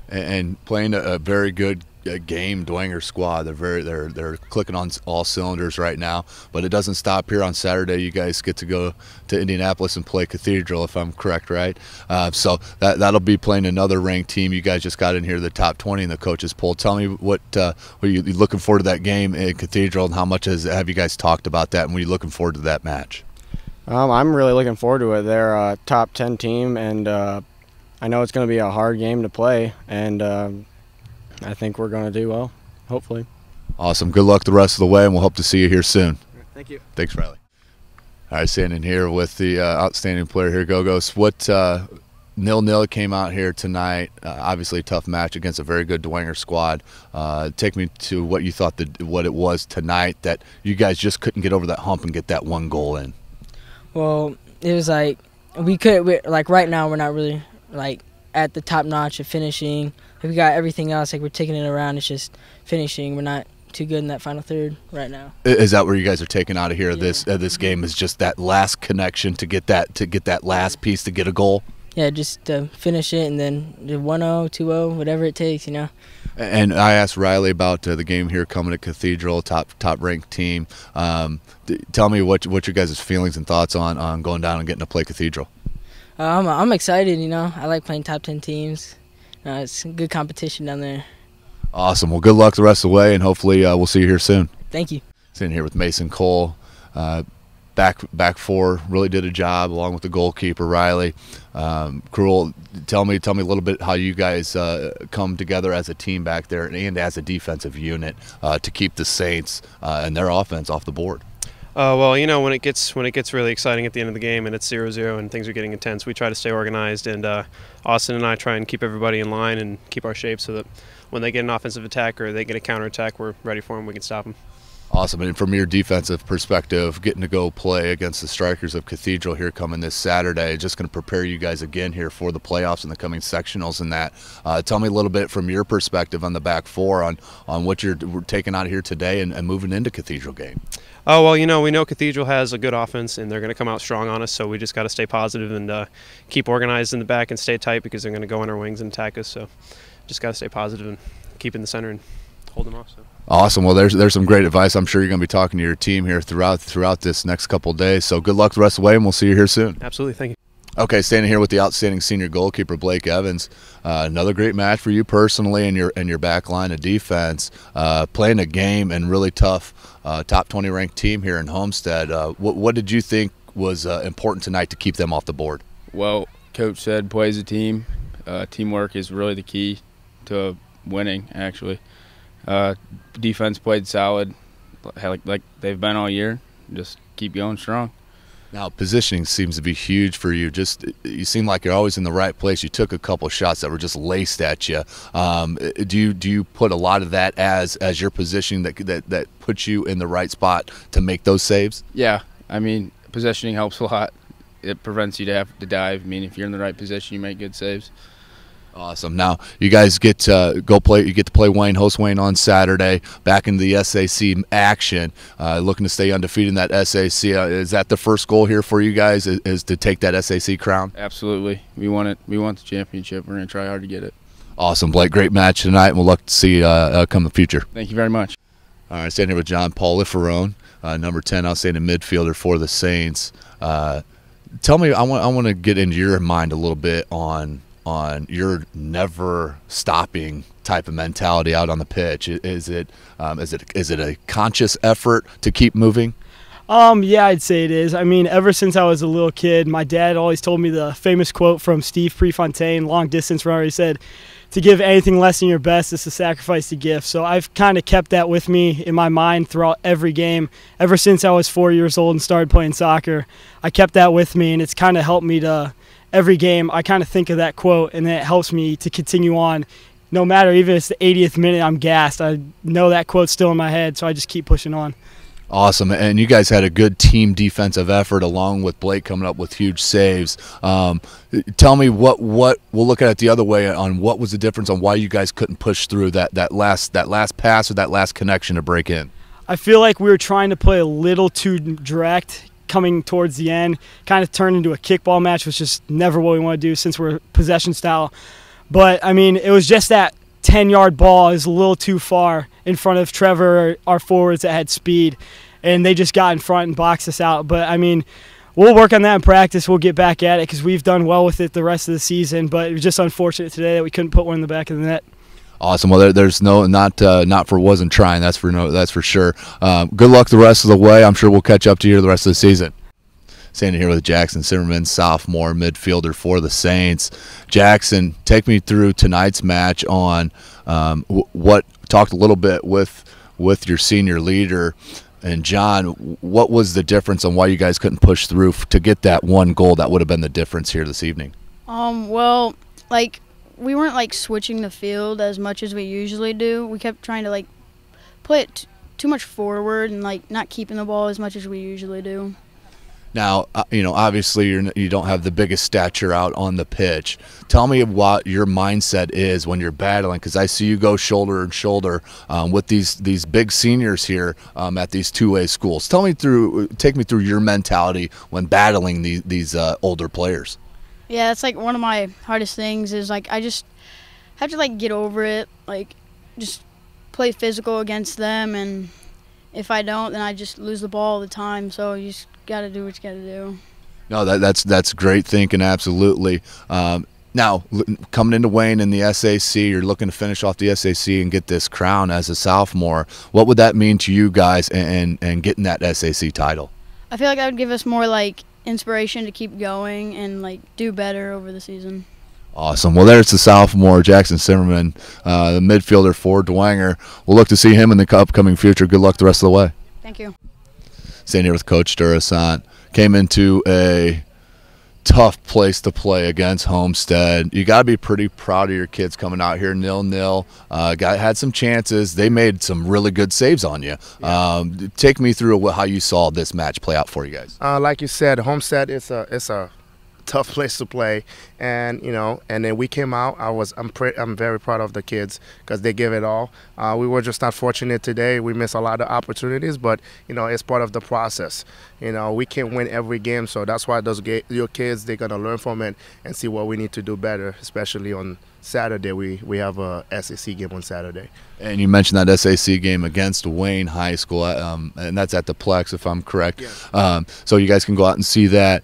And playing a very good game Dwenger squad. They're clicking on all cylinders right now, but it doesn't stop here on Saturday. You guys get to go to Indianapolis and play Cathedral, if I'm correct, right? So that'll be playing another ranked team. You guys just got in here the top 20 in the coaches poll. Tell me what are you looking forward to that game in Cathedral, and how much have you guys talked about that, and what are you looking forward to that match? I'm really looking forward to it. They're a top 10 team, and I know it's going to be a hard game to play, and I think we're going to do well, hopefully. Awesome. Good luck the rest of the way, and we'll hope to see you here soon. Thank you. Thanks, Riley. All right, standing here with the outstanding player here, Gogos. What 0-0 came out here tonight. Obviously a tough match against a very good Dwenger squad. Take me to what you thought what it was tonight that you guys just couldn't get over that hump and get that one goal in. Well, it was like like right now we're not really like at the top notch of finishing. We got everything else, like we're taking it around. It's just finishing. We're not too good in that final third right now. Is that where you guys are taking out of here? Yeah. This game is just that last connection to get that last piece to get a goal. Yeah, just to finish it and then do 1-0, 2-0, whatever it takes, you know. And I asked Riley about the game here coming to Cathedral, top ranked team. Tell me what your guys' feelings and thoughts on going down and getting to play Cathedral. I'm excited, you know. I like playing top 10 teams. It's good competition down there. Awesome. Well, good luck the rest of the way, and hopefully we'll see you here soon. Thank you. Sitting here with Mason Cole. Back four really did a job, along with the goalkeeper Riley. Cruel, tell me a little bit how you guys come together as a team back there and as a defensive unit to keep the Saints and their offense off the board. Well, you know, when it gets really exciting at the end of the game and it's 0-0 and things are getting intense, we try to stay organized, and Austin and I try and keep everybody in line and keep our shape so that when they get an offensive attack or they get a counterattack, we're ready for them. We can stop them. Awesome. And from your defensive perspective, getting to go play against the Strikers of Cathedral here coming this Saturday, just going to prepare you guys again here for the playoffs and the coming sectionals and that. Tell me a little bit from your perspective on the back four on what you're taking out here today and moving into Cathedral game. Oh, well, we know Cathedral has a good offense, and they're going to come out strong on us, so we just got to stay positive and keep organized in the back and stay tight because they're going to go on our wings and attack us. So just got to stay positive and keep in the center and hold them off. So. Awesome. Well, there's some great advice. I'm sure you're going to be talking to your team here throughout this next couple of days. So good luck the rest of the way, and we'll see you here soon. Absolutely. Thank you. Okay, standing here with the outstanding senior goalkeeper Blake Evans. Another great match for you personally and your back line of defense. Playing a game and really tough top 20 ranked team here in Homestead. What did you think was important tonight to keep them off the board? Well, Coach said play as a team. Teamwork is really the key to winning, actually. Defense played solid like they've been all year. Just keep going strong. Now, positioning seems to be huge for you. You seem like you're always in the right place. You took a couple shots that were just laced at you. Do you put a lot of that as your positioning that puts you in the right spot to make those saves? Yeah, I mean, positioning helps a lot. It prevents you to have to dive. I mean, if you're in the right position, you make good saves. Awesome. Now you guys get to go play. You get to play Wayne, host Wayne on Saturday. Back into the SAC action. Looking to stay undefeated in that SAC. Is that the first goal here for you guys? Is to take that SAC crown? Absolutely. We want it. We want the championship. We're going to try hard to get it. Awesome, Blake. Great match tonight, and we'll look to see come the future. Thank you very much. All right, standing here with John Paul Liferone, number 10, outstanding midfielder for the Saints. Tell me, I want to get into your mind a little bit on your never stopping type of mentality out on the pitch. Is it a conscious effort to keep moving? Yeah, I'd say it is. I mean, ever since I was a little kid, my dad always told me the famous quote from Steve Prefontaine, long distance runner. He said, "To give anything less than your best is to sacrifice the gift." So I've kind of kept that with me in my mind throughout every game. Ever since I was 4 years old and started playing soccer, I kept that with me, and it's kind of helped me to every game. I kind of think of that quote, and it helps me to continue on. No matter, even if it's the 80th minute, I'm gassed. I know that quote's still in my head, so I just keep pushing on. Awesome. And you guys had a good team defensive effort along with Blake coming up with huge saves. Tell me what we'll look at it the other way on what was the difference on why you guys couldn't push through that last pass or that last connection to break in. I feel like we were trying to play a little too direct coming towards the end, kind of turned into a kickball match, which is never what we want to do since we're possession style. But, I mean, it was just that 10-yard ball is a little too far in front of Trevor, our forwards that had speed, and they just got in front and boxed us out. But, I mean, we'll work on that in practice. We'll get back at it because we've done well with it the rest of the season, but it was just unfortunate today that we couldn't put one in the back of the net. Awesome. Well, there's not for wasn't trying. That's for sure. Good luck the rest of the way. I'm sure we'll catch up to you the rest of the season. Standing here with Jackson Zimmerman, sophomore midfielder for the Saints. Jackson, take me through tonight's match on talked a little bit with your senior leader. And John, what was the difference on why you guys couldn't push through to get that one goal that would have been the difference here this evening? Well, we weren't switching the field as much as we usually do. We kept trying to play it too much forward and not keeping the ball as much as we usually do. Now, obviously you don't have the biggest stature out on the pitch. Tell me what your mindset is when you're battling, because I see you go shoulder and shoulder with these big seniors here at these two-way schools. Take me through your mentality when battling these older players. Yeah, it's one of my hardest things is I just have to get over it, just play physical against them, and if I don't, then I just lose the ball all the time. So you just got to do what you got to do. No, that's great thinking, absolutely. Now, coming into Wayne in the SAC, you're looking to finish off the SAC and get this crown as a sophomore. What would that mean to you guys and getting that SAC title? I feel like that would give us more inspiration to keep going and do better over the season. Awesome. Well, there's the sophomore, Jackson Zimmerman, the midfielder for Dwenger. We'll look to see him in the upcoming future. Good luck the rest of the way. Thank you. Standing here with Coach Durasant. Came into a tough place to play against Homestead. You got to be pretty proud of your kids coming out here 0-0. Had some chances. They made some really good saves on you. Take me through how you saw this match play out for you guys. Like you said, Homestead is a tough place to play, and and then we came out. I'm very proud of the kids because they give it all. We were just not fortunate today. We missed a lot of opportunities, but it's part of the process. We can't win every game, so that's why your kids, they're gonna learn from it and see what we need to do better, especially on Saturday. We have a SAC game on Saturday. And you mentioned that SAC game against Wayne High School, and that's at the Plex, if I'm correct. Yes. So you guys can go out and see that.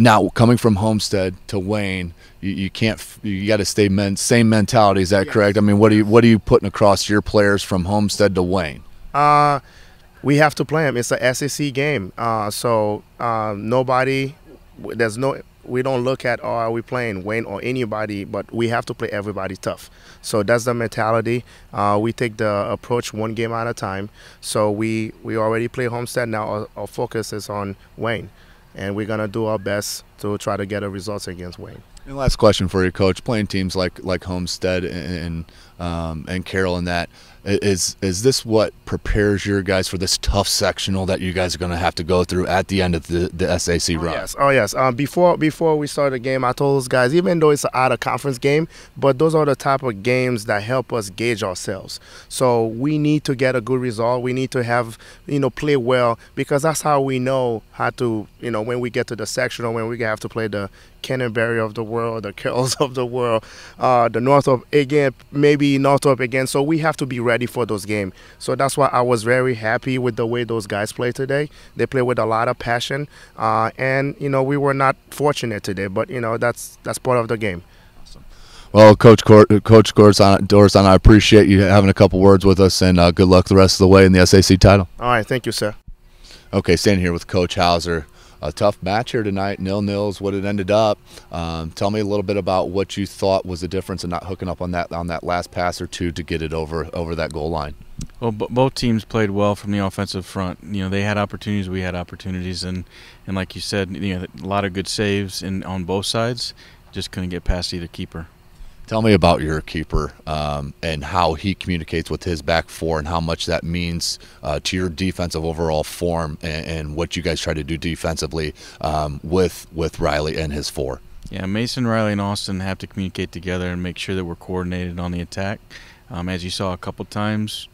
Now, coming from Homestead to Wayne, you can't. You got to stay same mentality. Is that correct? I mean, what are you putting across to your players from Homestead to Wayne? We have to play them. It's a SAC game, so nobody. We don't look at are we playing Wayne or anybody, but we have to play everybody tough. So that's the mentality. We take the approach one game at a time. So we already play Homestead. Now our focus is on Wayne. And we're going to do our best to try to get a result against Wayne. And last question for you, Coach. Playing teams like Homestead and Carroll and that, is this what prepares your guys for this tough sectional that you guys are going to have to go through at the end of the SAC run? Oh, yes. Before we started the game, I told those guys, even though it's an out-of-conference game, but those are the type of games that help us gauge ourselves. So we need to get a good result. We need to have, play well, because that's how we know how to, when we get to the sectional, when we have to play the Canterbury of the world, the Carrolls of the world, the Northrop again, maybe Northrop again. So we have to be ready for those games. So that's why I was very happy with the way those guys played today. They play with a lot of passion, and we were not fortunate today, but that's part of the game. Well, Coach Dorson, I appreciate you having a couple words with us, and good luck the rest of the way in the SAC title. All right, thank you, sir. Okay, standing here with Coach Hauser. A tough match here tonight, 0-0 is what it ended up. Tell me a little bit about what you thought was the difference in not hooking up on that last pass or two to get it over that goal line. Well, both teams played well from the offensive front. They had opportunities, we had opportunities, and like you said, a lot of good saves on both sides. Just couldn't get past either keeper. Tell me about your keeper and how he communicates with his back four and how much that means to your defensive overall form and what you guys try to do defensively with Riley and his four. Yeah, Mason, Riley, and Austin have to communicate together and make sure that we're coordinated on the attack. As you saw a couple times,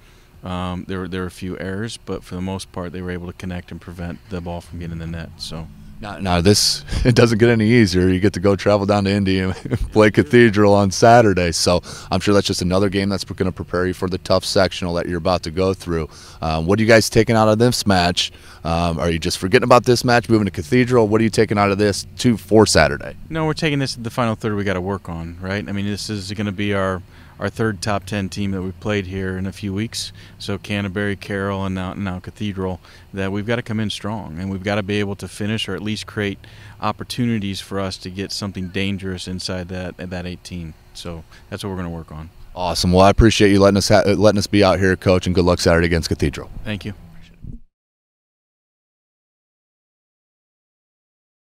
there were a few errors, but for the most part, they were able to connect and prevent the ball from getting in the net. So. Now it doesn't get any easier. You get to go travel down to Indy and play Cathedral on Saturday. So I'm sure that's just another game that's going to prepare you for the tough sectional that you're about to go through. What are you guys taking out of this match? Are you just forgetting about this match, moving to Cathedral? What are you taking out of this for Saturday? No, we're taking this to the final third we got to work on, right? I mean, this is going to be our third top 10 team that we've played here in a few weeks. So Canterbury, Carroll, and now Cathedral, that we've got to come in strong, and we've got to be able to finish or at least create opportunities for us to get something dangerous inside that 18. So that's what we're going to work on. Awesome. Well, I appreciate you letting us be out here, Coach, and good luck Saturday against Cathedral. Thank you.